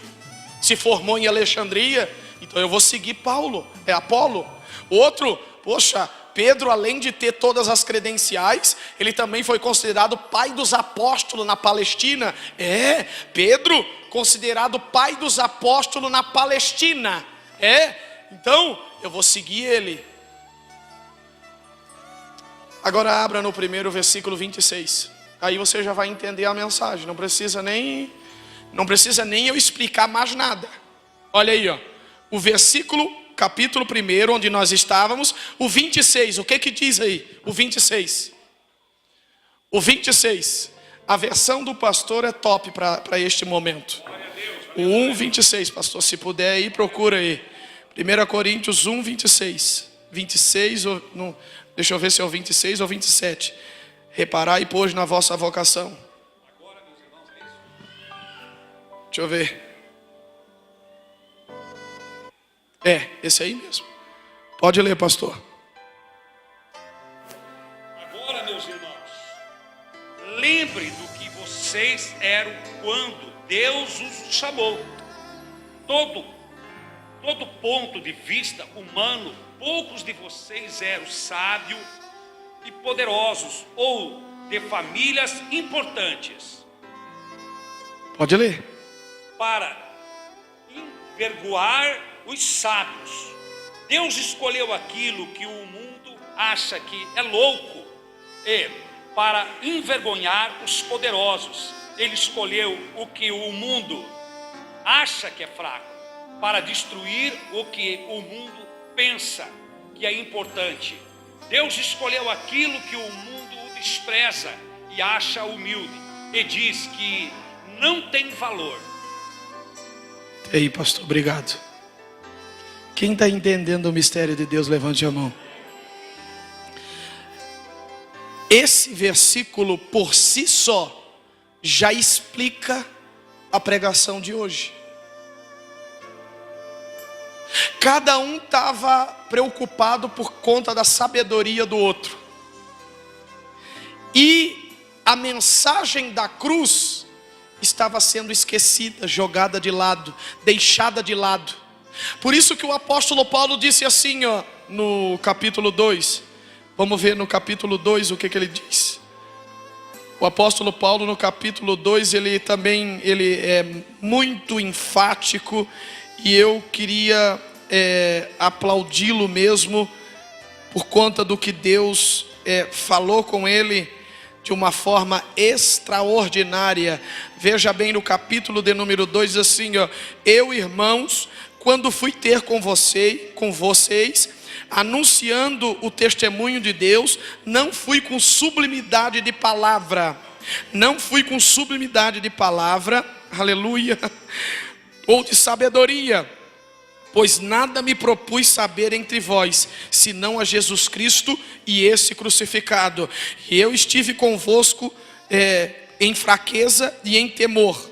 se formou em Alexandria, então eu vou seguir Paulo, Apolo. Outro, poxa, Pedro, além de ter todas as credenciais, ele também foi considerado pai dos apóstolos na Palestina. Pedro, considerado pai dos apóstolos na Palestina. Então, eu vou seguir ele. Agora abra no primeiro versículo 26. Aí você já vai entender a mensagem. Não precisa nem eu explicar mais nada. Olha aí, ó. O versículo, capítulo 1, onde nós estávamos, o 26, o que diz aí? O 26. O 26, a versão do pastor é top para este momento. O 1:26, pastor, se puder aí, procura aí. 1 Coríntios 1:26. 26, deixa eu ver se é o 26 ou 27. Reparai, pois, na vossa vocação. Deixa eu ver. Esse aí mesmo. Pode ler, pastor. Agora, meus irmãos, lembre do que vocês eram quando Deus os chamou. Todo ponto de vista humano, poucos de vocês eram sábios e poderosos ou de famílias importantes. Pode ler. Para envergonhar os sábios, Deus escolheu aquilo que o mundo acha que é louco, e para envergonhar os poderosos, Ele escolheu o que o mundo acha que é fraco, para destruir o que o mundo pensa que é importante. Deus escolheu aquilo que o mundo despreza e acha humilde, e diz que não tem valor. E aí, pastor, obrigado. Quem está entendendo o mistério de Deus, levante a mão. Esse versículo por si só já explica a pregação de hoje. Cada um estava preocupado por conta da sabedoria do outro. E a mensagem da cruz estava sendo esquecida, jogada de lado, deixada de lado. Por isso que o apóstolo Paulo disse assim, ó, no capítulo 2. Vamos ver no capítulo 2 o que ele diz. O apóstolo Paulo no capítulo 2, ele é muito enfático. E eu queria aplaudi-lo mesmo, por conta do que Deus falou com ele de uma forma extraordinária. Veja bem, no capítulo de número 2, assim, ó: eu, irmãos, quando fui ter com vocês, anunciando o testemunho de Deus, não fui com sublimidade de palavra, aleluia, ou de sabedoria, pois nada me propus saber entre vós, senão a Jesus Cristo e esse crucificado. E eu estive convosco em fraqueza e em temor,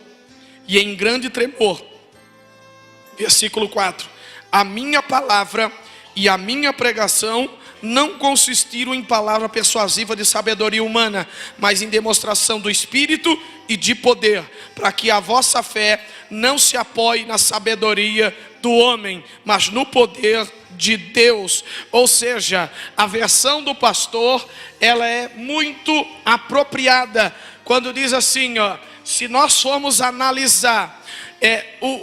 e em grande tremor. Versículo 4: a minha palavra e a minha pregação não consistiram em palavra persuasiva de sabedoria humana, mas em demonstração do Espírito e de poder, para que a vossa fé não se apoie na sabedoria do homem, mas no poder de Deus. Ou seja, a versão do pastor, ela é muito apropriada, quando diz assim, ó: se nós formos analisar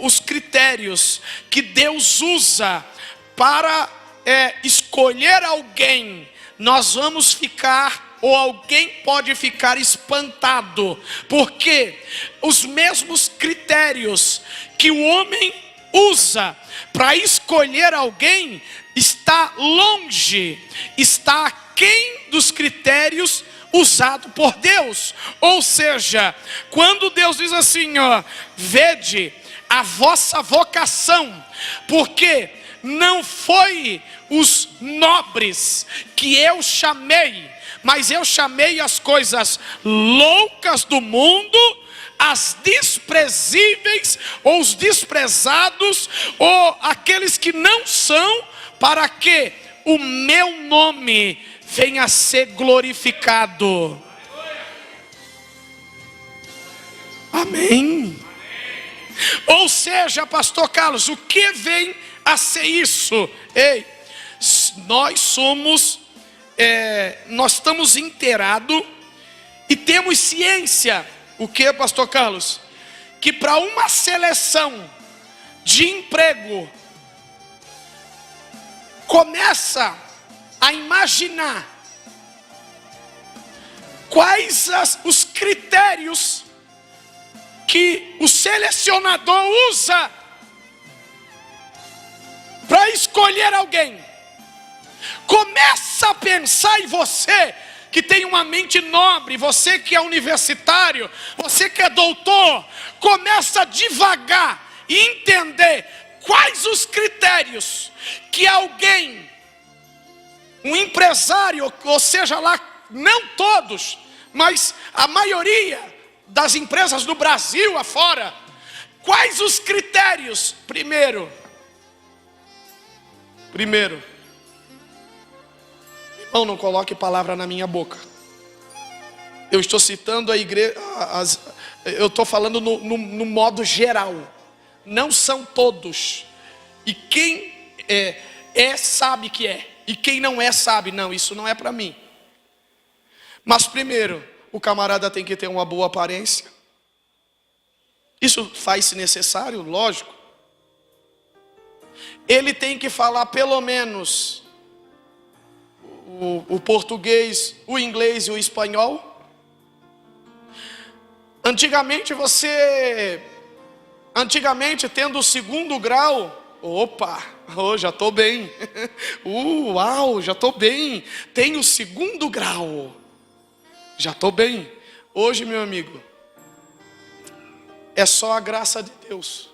os critérios que Deus usa para escolher alguém, nós vamos ficar, ou alguém pode ficar espantado, porque os mesmos critérios que o homem usa para escolher alguém está longe, está aquém dos critérios usados por Deus. Ou seja, quando Deus diz assim, vede a vossa vocação, porque não foi os nobres que eu chamei, mas eu chamei as coisas loucas do mundo, as desprezíveis, ou os desprezados, ou aqueles que não são, para que o meu nome venha a ser glorificado. Amém? Ou seja, pastor Carlos, o que vem a ser isso? Ei, nós estamos inteirados e temos ciência. O que, pastor Carlos? Que para uma seleção de emprego, começa a imaginar quais os critérios que o selecionador usa para escolher alguém. Começa a pensar em você que tem uma mente nobre, você que é universitário, você que é doutor, começa devagar e entender quais os critérios que alguém, um empresário, ou seja lá, não todos, mas a maioria das empresas do Brasil afora, quais os critérios? Primeiro, irmão, não coloque palavra na minha boca. Eu estou citando a igreja, eu estou falando no modo geral. Não são todos. E quem sabe que é. E quem não é, sabe. Não, isso não é para mim. Mas primeiro, o camarada tem que ter uma boa aparência. Isso faz-se necessário, lógico. Ele tem que falar pelo menos o português, o inglês e o espanhol. Antigamente tendo o segundo grau, já estou bem. Uau, já estou bem. Tenho o segundo grau, já estou bem. Hoje, meu amigo, é só a graça de Deus.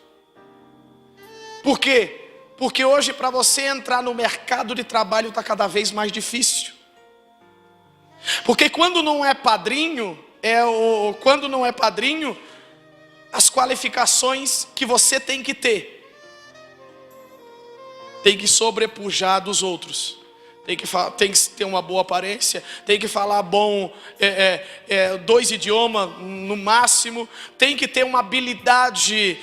Por quê? Porque hoje para você entrar no mercado de trabalho está cada vez mais difícil. Porque quando não é padrinho, as qualificações que você tem que ter tem que sobrepujar dos outros. Tem que ter uma boa aparência, tem que falar bom, 2 idiomas no máximo, tem que ter uma habilidade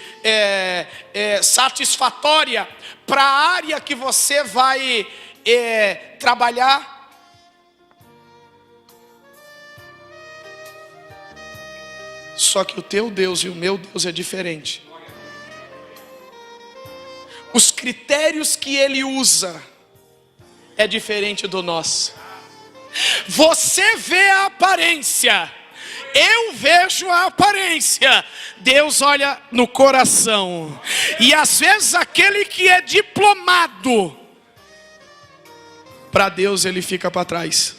satisfatória para a área que você vai trabalhar. Só que o teu Deus e o meu Deus é diferente. Os critérios que Ele usa é diferente do nosso. Você vê a aparência, eu vejo a aparência. Deus olha no coração. E às vezes aquele que é diplomado, para Deus ele fica para trás.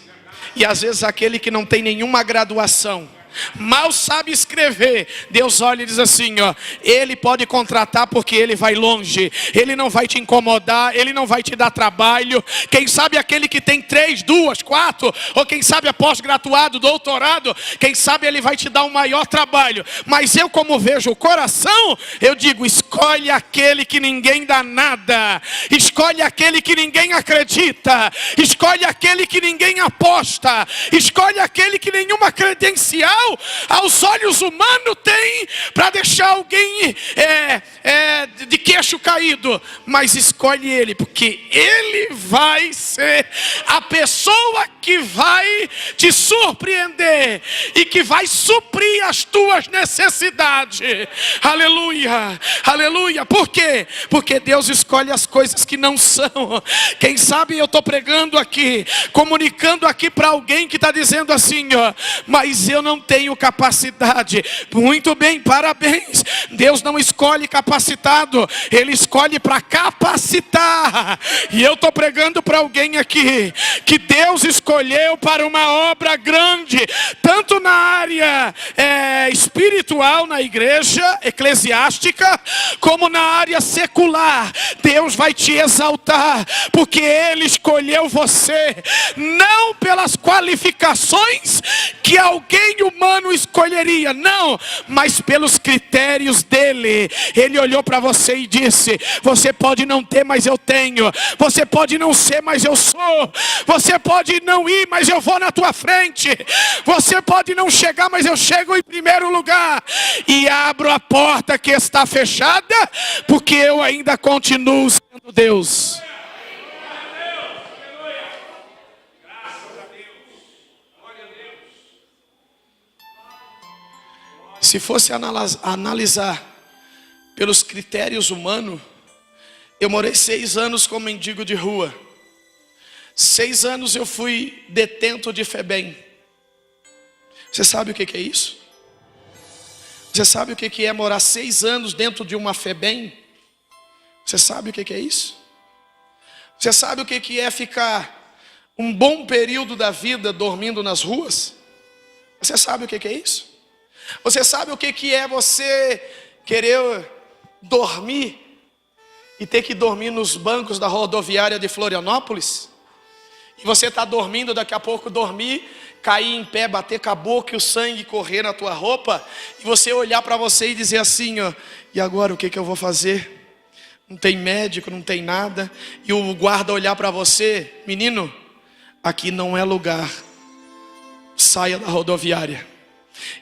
E às vezes aquele que não tem nenhuma graduação, mal sabe escrever, Deus olha e diz assim, ele pode contratar porque ele vai longe, ele não vai te incomodar, ele não vai te dar trabalho. Quem sabe aquele que tem 3, 2, 4, ou quem sabe é pós-graduado, doutorado, quem sabe ele vai te dar um maior trabalho. Mas eu, como vejo o coração, eu digo, escolhe aquele que ninguém dá nada, escolhe aquele que ninguém acredita, escolhe aquele que ninguém aposta, escolhe aquele que nenhuma credencial aos olhos humanos tem para deixar alguém de queixo caído. Mas escolhe ele, porque ele vai ser a pessoa que vai te surpreender e que vai suprir as tuas necessidades. Aleluia, aleluia. Aleluia. Por quê? Porque Deus escolhe as coisas que não são. Quem sabe eu estou pregando aqui, comunicando aqui para alguém que está dizendo assim, ó, mas eu não tenho capacidade. Muito bem, parabéns. Deus não escolhe capacitado, Ele escolhe para capacitar. E eu estou pregando para alguém aqui, que Deus escolheu para uma obra grande, tanto na área espiritual, na igreja eclesiástica, como na área secular. Deus vai te exaltar, porque Ele escolheu você, não pelas qualificações que alguém humano escolheria, não, mas pelos critérios dele. Ele olhou para você e disse: você pode não ter, mas eu tenho. Você pode não ser, mas eu sou. Você pode não ir, mas eu vou na tua frente. Você pode não chegar, mas eu chego em primeiro lugar e abro a porta que está fechada, porque eu ainda continuo sendo Deus. Se fosse analisar pelos critérios humanos, eu morei 6 anos como mendigo de rua. 6 anos eu fui detento de FEBEM. Você sabe o que é isso? Você sabe o que é morar 6 anos dentro de uma FEBEM? Você sabe o que é isso? Você sabe o que é ficar um bom período da vida dormindo nas ruas? Você sabe o que é isso? Você sabe o que é você querer dormir e ter que dormir nos bancos da rodoviária de Florianópolis? E você está dormindo, daqui a pouco dormir, cair em pé, bater com a boca e o sangue correr na tua roupa, e você olhar para você e dizer assim, ó, e agora o que eu vou fazer? Não tem médico, não tem nada. E o guarda olhar para você: menino, aqui não é lugar, saia da rodoviária.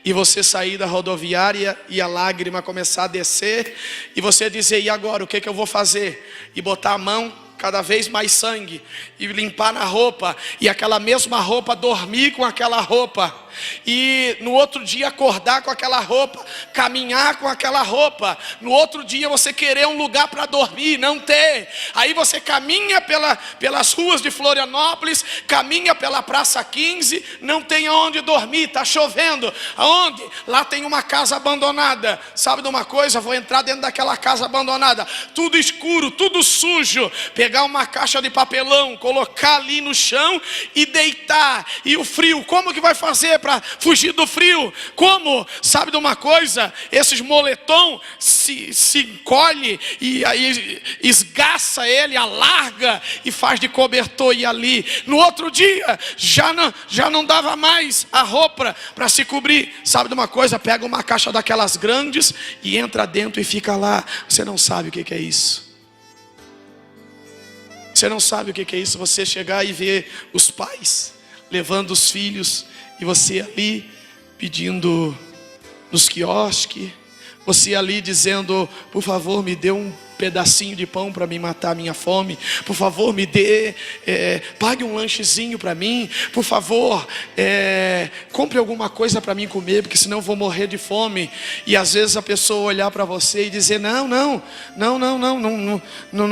E você sair da rodoviária e a lágrima começar a descer, e você dizer: e agora o que eu vou fazer? E botar a mão, cada vez mais sangue, e limpar na roupa, e aquela mesma roupa, dormir com aquela roupa, e no outro dia acordar com aquela roupa, caminhar com aquela roupa. No outro dia você querer um lugar para dormir, não ter. Aí você caminha pelas ruas de Florianópolis, caminha pela Praça 15, não tem aonde dormir, está chovendo. Aonde? Lá tem uma casa abandonada. Sabe de uma coisa? Vou entrar dentro daquela casa abandonada, tudo escuro, tudo sujo, pegar uma caixa de papelão, colocar ali no chão e deitar. E o frio, como que vai fazer para fugir do frio? Como? Sabe de uma coisa? Esses moletom se encolhe e aí esgaça ele, alarga e faz de cobertor. E ali no outro dia já não dava mais a roupa para se cobrir. Sabe de uma coisa? Pega uma caixa daquelas grandes e entra dentro e fica lá. Você não sabe o que é isso. Você não sabe o que é isso, você chegar e ver os pais levando os filhos, e você ali pedindo nos quiosques, você ali dizendo: por favor, me dê um pedacinho de pão para me matar a minha fome. Por favor, me dê, pague um lanchezinho para mim. Por favor, compre alguma coisa para mim comer, porque senão eu vou morrer de fome. E às vezes a pessoa olhar para você e dizer: não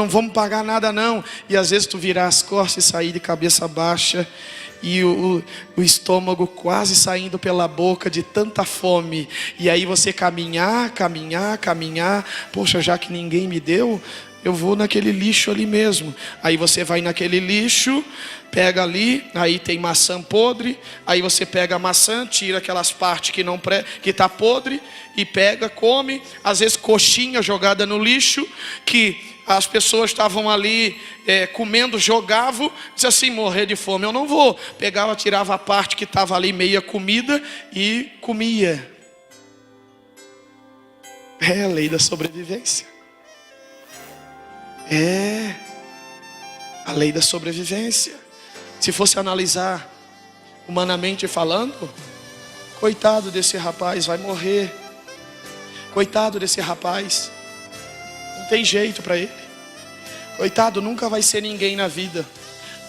vamos pagar nada não. E às vezes tu virar as costas e sair de cabeça baixa, e o estômago quase saindo pela boca de tanta fome. E aí você caminhar. Poxa, já que ninguém me deu, eu vou naquele lixo ali mesmo. Aí você vai naquele lixo, pega ali, aí tem maçã podre. Aí você pega a maçã, tira aquelas partes que está podre, e pega, come. Às vezes coxinha jogada no lixo, que as pessoas estavam ali comendo, jogavam, disse assim: morrer de fome eu não vou. Pegava, tirava a parte que estava ali meia comida e comia. É a lei da sobrevivência. É a lei da sobrevivência. Se fosse analisar humanamente falando, coitado desse rapaz, vai morrer. Coitado desse rapaz, não tem jeito para ele. Coitado, nunca vai ser ninguém na vida.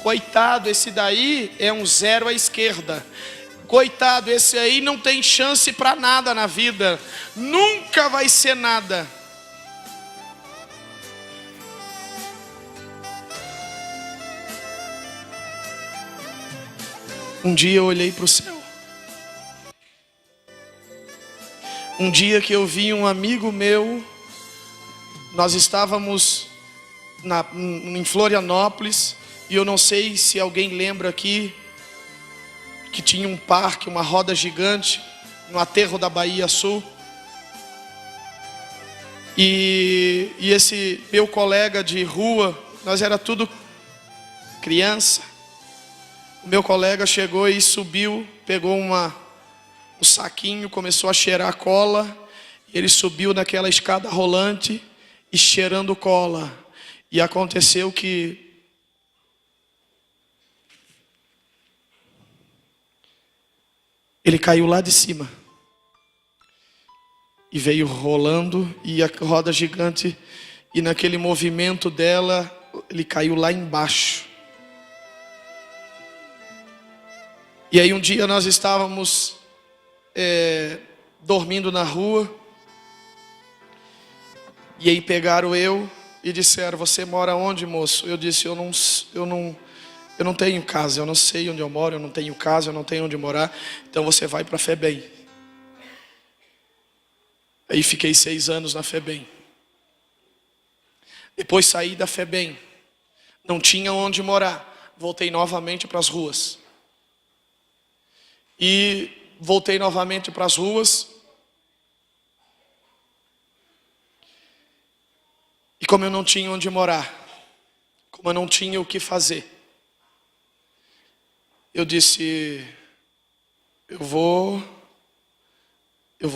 Coitado, esse daí é um zero à esquerda. Coitado, esse aí não tem chance para nada na vida. Nunca vai ser nada. Um dia eu olhei para o céu. Um dia que eu vi um amigo meu, nós estávamos em Florianópolis, e eu não sei se alguém lembra aqui, que tinha um parque, uma roda gigante, no aterro da Bahia Sul. E esse meu colega de rua, nós era tudo criança. O meu colega chegou e subiu, pegou um saquinho, começou a cheirar cola. Ele subiu naquela escada rolante e cheirando cola. E aconteceu que ele caiu lá de cima. E veio rolando, e a roda gigante, e naquele movimento dela, ele caiu lá embaixo. E aí um dia nós estávamos dormindo na rua, e aí pegaram eu e disseram: você mora onde, moço? Eu disse: eu não tenho casa, eu não sei onde eu moro, eu não tenho casa, eu não tenho onde morar, então você vai para a FEBEM. Aí fiquei 6 anos na FEBEM. Depois saí da FEBEM, não tinha onde morar, voltei novamente para as ruas. E voltei novamente para as ruas. E como eu não tinha onde morar, como eu não tinha o que fazer, eu disse: eu vou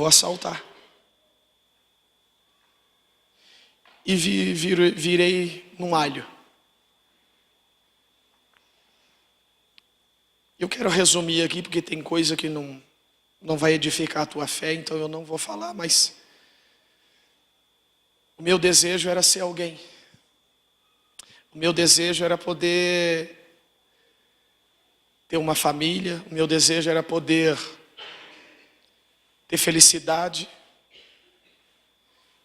assaltar. E virei num alho. Eu quero resumir aqui, porque tem coisa que não vai edificar a tua fé, então eu não vou falar, mas o meu desejo era ser alguém. O meu desejo era poder ter uma família. O meu desejo era poder ter felicidade.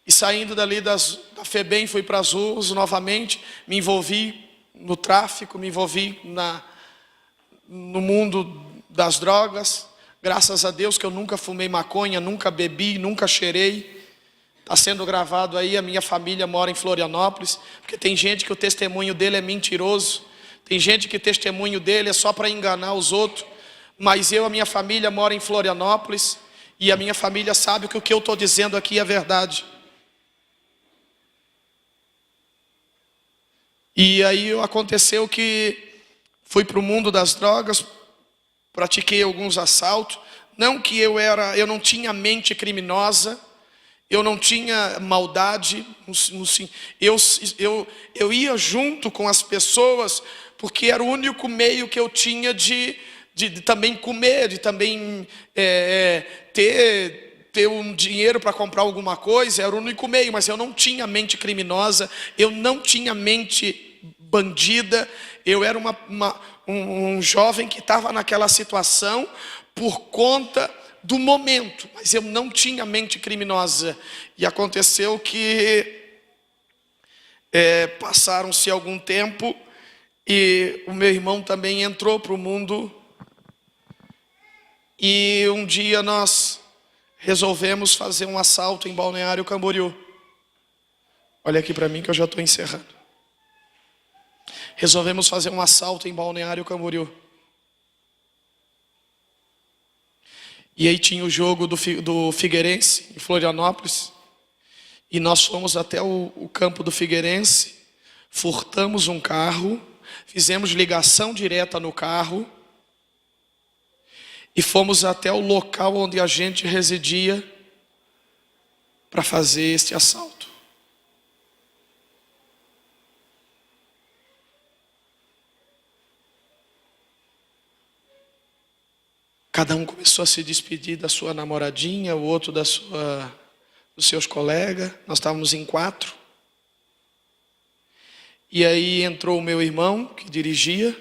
E saindo dali da FEBEM, fui para as ruas novamente, me envolvi no tráfico, me envolvi no mundo das drogas. Graças a Deus que eu nunca fumei maconha, nunca bebi, nunca cheirei. Está sendo gravado aí, a minha família mora em Florianópolis, porque tem gente que o testemunho dele é mentiroso, tem gente que o testemunho dele é só para enganar os outros, mas a minha família mora em Florianópolis, e a minha família sabe que o que eu estou dizendo aqui é verdade. E aí aconteceu que fui para o mundo das drogas, pratiquei alguns assaltos. Não que eu não tinha mente criminosa, eu não tinha maldade. Eu ia junto com as pessoas, porque era o único meio que eu tinha de também comer, de também ter um dinheiro para comprar alguma coisa. Era o único meio, mas eu não tinha mente criminosa, eu não tinha mente bandida. Eu era um jovem que estava naquela situação por conta do momento, mas eu não tinha mente criminosa. E aconteceu que passaram-se algum tempo, e o meu irmão também entrou para o mundo. E um dia nós resolvemos fazer um assalto em Balneário Camboriú. Olha aqui para mim que eu já estou encerrando. Resolvemos fazer um assalto em Balneário Camboriú. E aí tinha o jogo do Figueirense, em Florianópolis. E nós fomos até o campo do Figueirense, furtamos um carro, fizemos ligação direta no carro, e fomos até o local onde a gente residia para fazer este assalto. Cada um começou a se despedir da sua namoradinha, o outro dos seus colegas. Nós estávamos em 4. E aí entrou o meu irmão, que dirigia.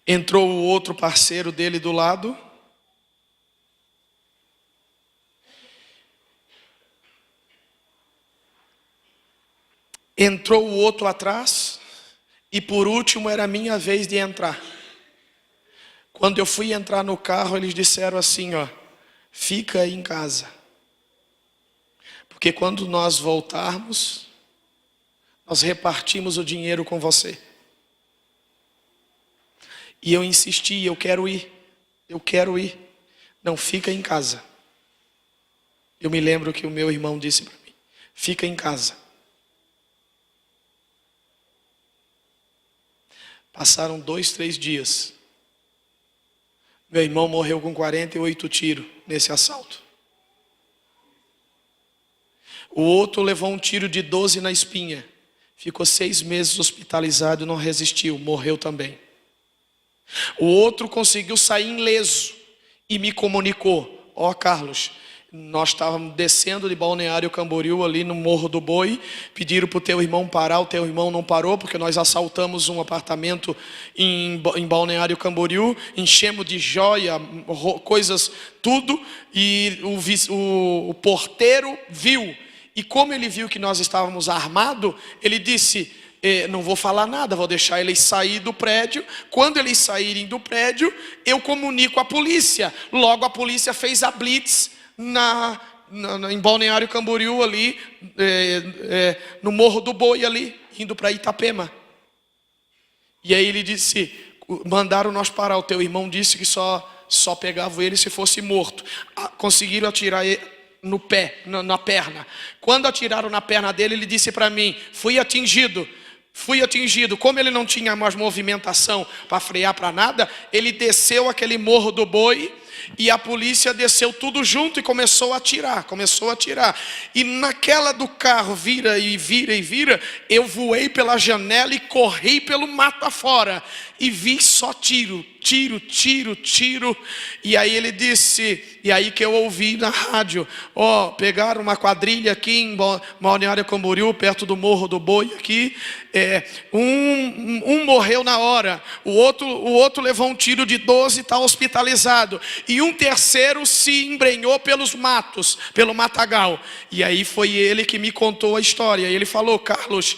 Entrou o outro parceiro dele do lado. Entrou o outro atrás. E por último era a minha vez de entrar. Quando eu fui entrar no carro, eles disseram assim, ó, fica aí em casa. Porque quando nós voltarmos, nós repartimos o dinheiro com você. E eu insisti, eu quero ir. Não, fica em casa. Eu me lembro que o meu irmão disse para mim, fica em casa. Passaram 2, 3 dias. Meu irmão morreu com 48 tiros nesse assalto. O outro levou um tiro de 12 na espinha. Ficou 6 meses hospitalizado, não resistiu, morreu também. O outro conseguiu sair ileso e me comunicou, ó Carlos, nós estávamos descendo de Balneário Camboriú ali no Morro do Boi, pediram para o teu irmão parar, o teu irmão não parou, porque nós assaltamos um apartamento em Balneário Camboriú, enchemos de joia, coisas, tudo, e o porteiro viu, e como ele viu que nós estávamos armados, ele disse, não vou falar nada, vou deixar eles sair do prédio. Quando eles saírem do prédio, eu comunico à polícia. Logo a polícia fez a blitz em Balneário Camboriú ali, no Morro do Boi ali, indo para Itapema. E aí ele disse, mandaram nós parar, o teu irmão disse que só pegava ele se fosse morto. Conseguiram atirar ele no pé, na perna. Quando atiraram na perna dele, ele disse para mim, fui atingido. Como ele não tinha mais movimentação para frear para nada, ele desceu aquele Morro do Boi e a polícia desceu tudo junto e começou a atirar. E naquela do carro vira, eu voei pela janela e corri pelo mato afora e vi só tiro. E aí ele disse, e aí que eu ouvi na rádio, pegaram uma quadrilha aqui em Balneário Camboriú, perto do Morro do Boi aqui, um morreu na hora, o outro levou um tiro de 12 e está hospitalizado, e um terceiro se embrenhou pelos matos, pelo matagal. E aí foi ele que me contou a história. Ele falou, Carlos,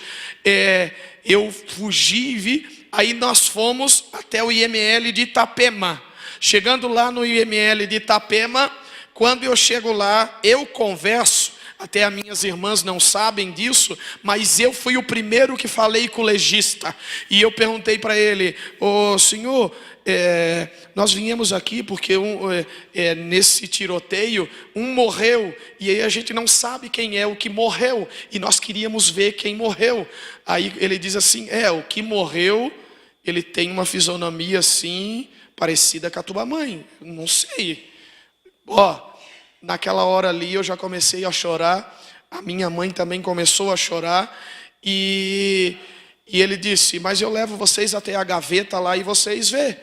eu fugi e vi. Aí nós fomos até o IML de Itapema. Chegando lá no IML de Itapema, quando eu chego lá, eu converso, até as minhas irmãs não sabem disso, mas eu fui o primeiro que falei com o legista. E eu perguntei para ele, senhor, nós viemos aqui porque nesse tiroteio, um morreu, e aí a gente não sabe quem é o que morreu, e nós queríamos ver quem morreu. Aí ele diz assim, o que morreu, ele tem uma fisionomia assim, parecida com a tua mãe, não sei. Naquela hora ali eu já comecei a chorar, a minha mãe também começou a chorar, e ele disse, mas eu levo vocês até a gaveta lá e vocês vê.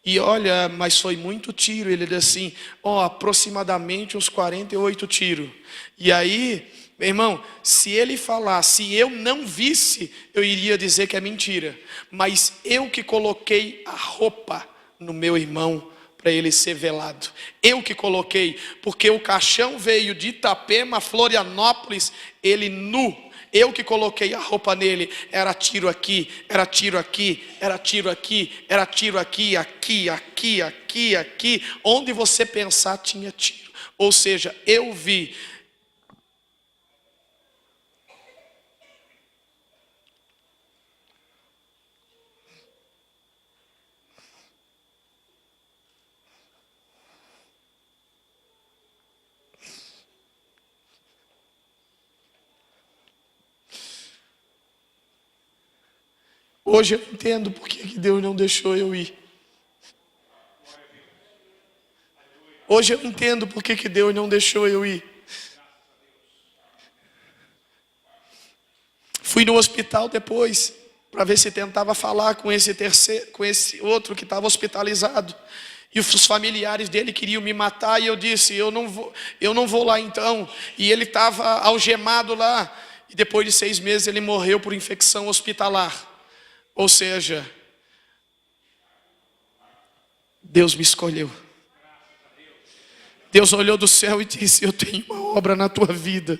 E olha, mas foi muito tiro. Ele disse assim, aproximadamente uns 48 tiros. E aí, meu irmão, se ele falar, se eu não visse, eu iria dizer que é mentira. Mas eu que coloquei a roupa no meu irmão para ele ser velado. Eu que coloquei, porque o caixão veio de Itapema, Florianópolis, ele nu. Eu que coloquei a roupa nele. Era tiro aqui, era tiro aqui, era tiro aqui, era tiro aqui, aqui. Onde você pensar tinha tiro. Ou seja, eu vi. Hoje eu entendo por que Deus não deixou eu ir. Hoje eu entendo por que Deus não deixou eu ir. Fui no hospital depois, para ver se tentava falar com esse outro que estava hospitalizado. E os familiares dele queriam me matar, e eu disse, eu não vou lá então. E ele estava algemado lá, e depois de 6 meses ele morreu por infecção hospitalar. Ou seja, Deus me escolheu. Deus olhou do céu e disse, eu tenho uma obra na tua vida.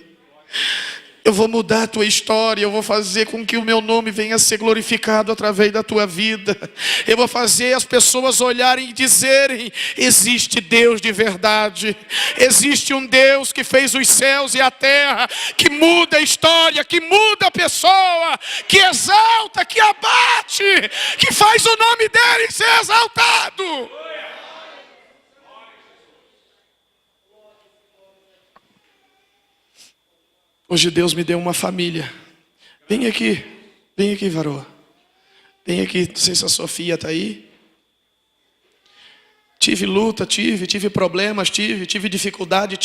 Eu vou mudar a tua história, eu vou fazer com que o meu nome venha a ser glorificado através da tua vida. Eu vou fazer as pessoas olharem e dizerem: existe Deus de verdade. Existe um Deus que fez os céus e a terra, que muda a história, que muda a pessoa, que exalta, que abate, que faz o nome dele ser exaltado. Hoje Deus me deu uma família. Vem aqui, varoa. Vem aqui, não sei se a Sofia está aí. Tive luta, tive problemas, tive dificuldade,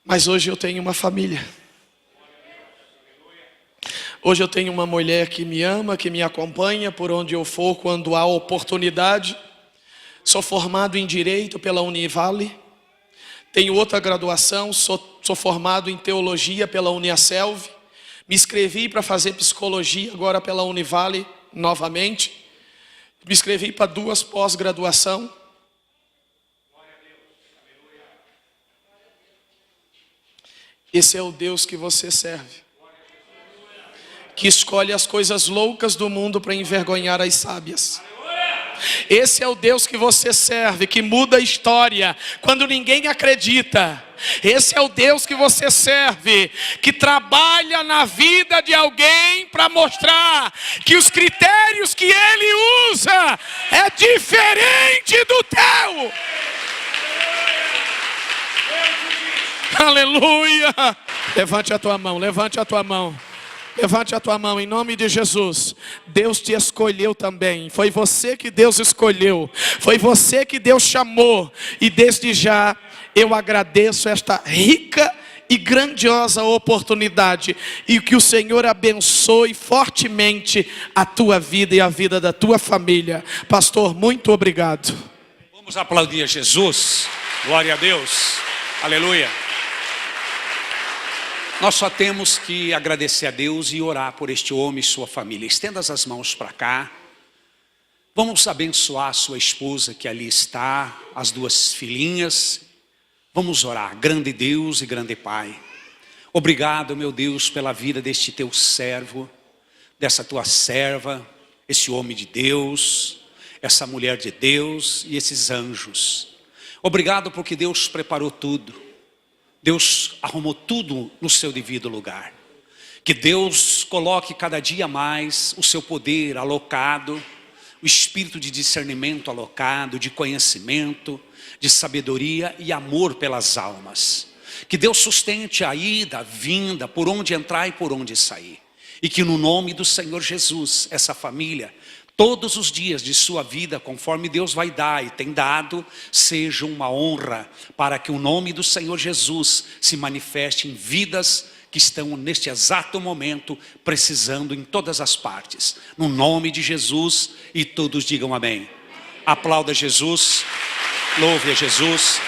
Mas hoje eu tenho uma família. Hoje eu tenho uma mulher que me ama, que me acompanha por onde eu for, quando há oportunidade. Sou formado em Direito pela Univale. Tenho outra graduação, sou formado em Teologia pela Uniaselv. Me inscrevi para fazer Psicologia agora pela Univale novamente. Me inscrevi para 2 pós-graduação. Esse é o Deus que você serve, que escolhe as coisas loucas do mundo para envergonhar as sábias. Esse é o Deus que você serve, que muda a história quando ninguém acredita. Esse é o Deus que você serve, que trabalha na vida de alguém para mostrar que os critérios que ele usa é diferente do teu. Aleluia! Levante a tua mão, levante a tua mão. Levante a tua mão em nome de Jesus. Deus te escolheu também. Foi você que Deus escolheu. Foi você que Deus chamou. E desde já eu agradeço esta rica e grandiosa oportunidade. E que o Senhor abençoe fortemente a tua vida e a vida da tua família. Pastor, muito obrigado. Vamos aplaudir a Jesus. Glória a Deus. Aleluia. Nós só temos que agradecer a Deus e orar por este homem e sua família. Estenda as mãos para cá. Vamos abençoar a sua esposa que ali está, as 2 filhinhas. Vamos orar. Grande Deus e grande Pai. Obrigado, meu Deus, pela vida deste teu servo, dessa tua serva, esse homem de Deus, essa mulher de Deus e esses anjos. Obrigado porque Deus preparou tudo. Deus arrumou tudo no seu devido lugar. Que Deus coloque cada dia mais o seu poder alocado, o espírito de discernimento alocado, de conhecimento, de sabedoria e amor pelas almas. Que Deus sustente a ida, a vinda, por onde entrar e por onde sair. E que no nome do Senhor Jesus, essa família, todos os dias de sua vida, conforme Deus vai dar e tem dado, seja uma honra para que o nome do Senhor Jesus se manifeste em vidas que estão neste exato momento precisando em todas as partes. No nome de Jesus, e todos digam amém. Aplauda Jesus, louve a Jesus.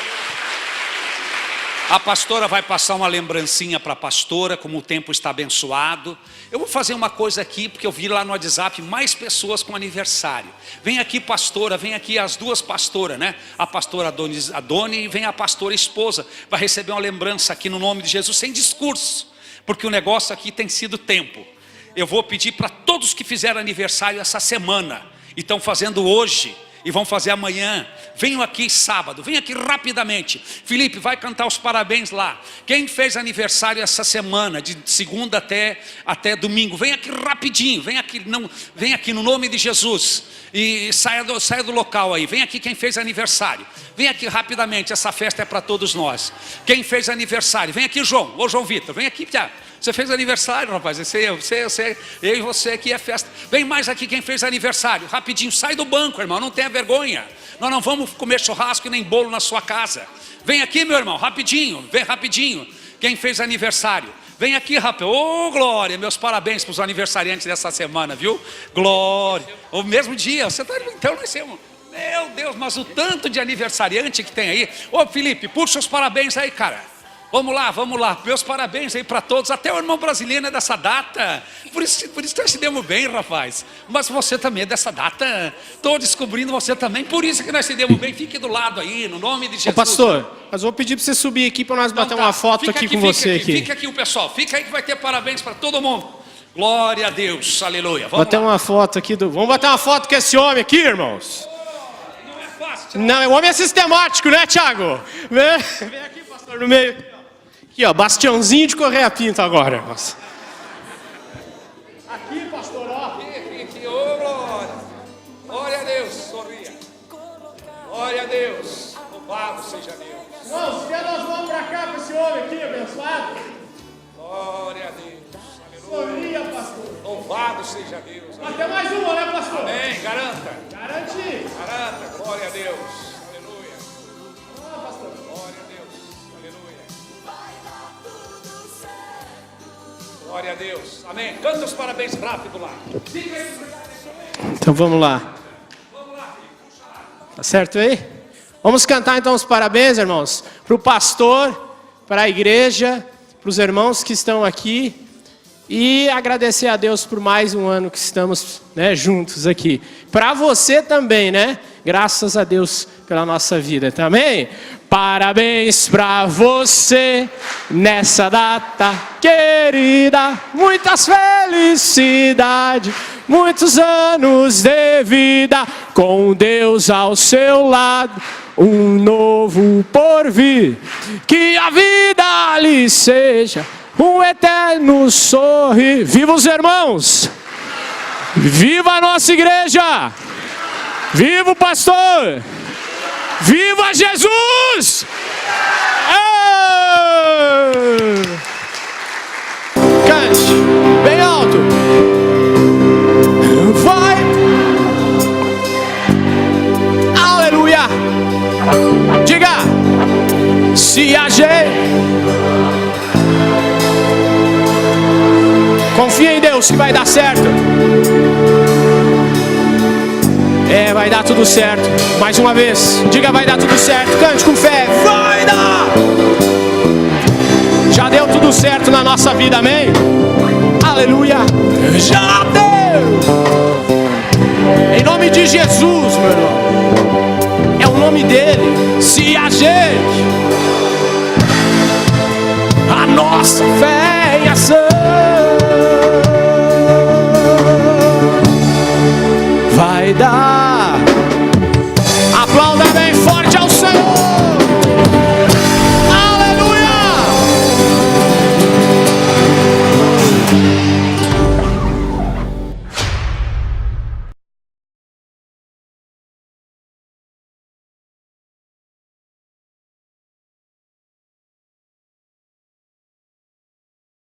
A pastora vai passar uma lembrancinha para a pastora, como o tempo está abençoado. Eu vou fazer uma coisa aqui, porque eu vi lá no WhatsApp mais pessoas com aniversário. Vem aqui pastora, vem aqui as 2 pastoras, né? A pastora Adoni e vem a pastora esposa. Vai receber uma lembrança aqui no nome de Jesus, sem discurso. Porque o negócio aqui tem sido tempo. Eu vou pedir para todos que fizeram aniversário essa semana, e estão fazendo hoje, e vão fazer amanhã, venham aqui sábado, venham aqui rapidamente. Felipe, vai cantar os parabéns lá. Quem fez aniversário essa semana, de segunda até domingo, vem aqui rapidinho, vem aqui no nome de Jesus. E saia do local aí, vem aqui quem fez aniversário. Vem aqui rapidamente, essa festa é para todos nós. Quem fez aniversário, vem aqui João, ou João Vitor, vem aqui, Tiago. Você fez aniversário, rapaz, eu e você aqui é festa. Vem mais aqui quem fez aniversário, rapidinho, sai do banco, irmão, não tenha vergonha. Nós não vamos comer churrasco e nem bolo na sua casa. Vem aqui, meu irmão, rapidinho, vem rapidinho. Quem fez aniversário, vem aqui, rapaz. Ô, glória, meus parabéns para os aniversariantes dessa semana, viu? Glória, o mesmo dia, você está então nós temos. Meu Deus, mas o tanto de aniversariante que tem aí. Ô Felipe, puxa os parabéns aí, cara. Vamos lá. Meus parabéns aí para todos. Até o irmão brasileiro é dessa data. Por isso nós se demos bem, rapaz. Mas você também é dessa data. Estou descobrindo você também. Por isso que nós se demos bem. Fique do lado aí, no nome de Jesus. Ô pastor, mas vou pedir para você subir aqui para nós bater uma foto aqui com você. Fica aqui o pessoal. Fica aí que vai ter parabéns para todo mundo. Glória a Deus. Aleluia. Vamos bater uma foto aqui. Vamos bater uma foto com esse homem aqui, irmãos. Não é fácil. Não, o homem é sistemático, né, Thiago? Vem aqui, pastor, no meio. Aqui, ó, Bastiãozinho de Correia Pinto agora. Nossa. Aqui, pastor, ó. Aqui, ô glória. Glória a Deus, sorria. Glória a Deus. Louvado seja Deus. Irmãos, quer nós vamos pra cá com esse homem aqui, abençoado? Glória a Deus. Sorria, pastor. Louvado seja Deus. Até mais uma, né, pastor? Amém, garanta. Garante. Garanta, glória a Deus. Aleluia. Pastor. Glória a Deus. Aleluia. Glória a Deus. Amém. Canta os parabéns rápido lá. Então vamos lá. Tá certo aí? Vamos cantar então os parabéns, irmãos, para o pastor, para a igreja, para os irmãos que estão aqui. E agradecer a Deus por mais um ano que estamos, né, juntos aqui. Para você também, né? Graças a Deus pela nossa vida, também. Parabéns para você nessa data querida. Muitas felicidades, muitos anos de vida. Com Deus ao seu lado, um novo porvir. Que a vida lhe seja um eterno sorrir. Viva os irmãos! Viva a nossa igreja! Viva o pastor! Viva Jesus! Cante bem alto. Vai! Aleluia! Diga! Se a gente confia em Deus que vai dar certo. Vai dar tudo certo. Mais uma vez. Diga, vai dar tudo certo. Cante com fé. Vai dar! Já deu tudo certo na nossa vida, amém? Aleluia! Já deu! Em nome de Jesus, meu irmão. É o nome dele. Se a gente, a nossa fé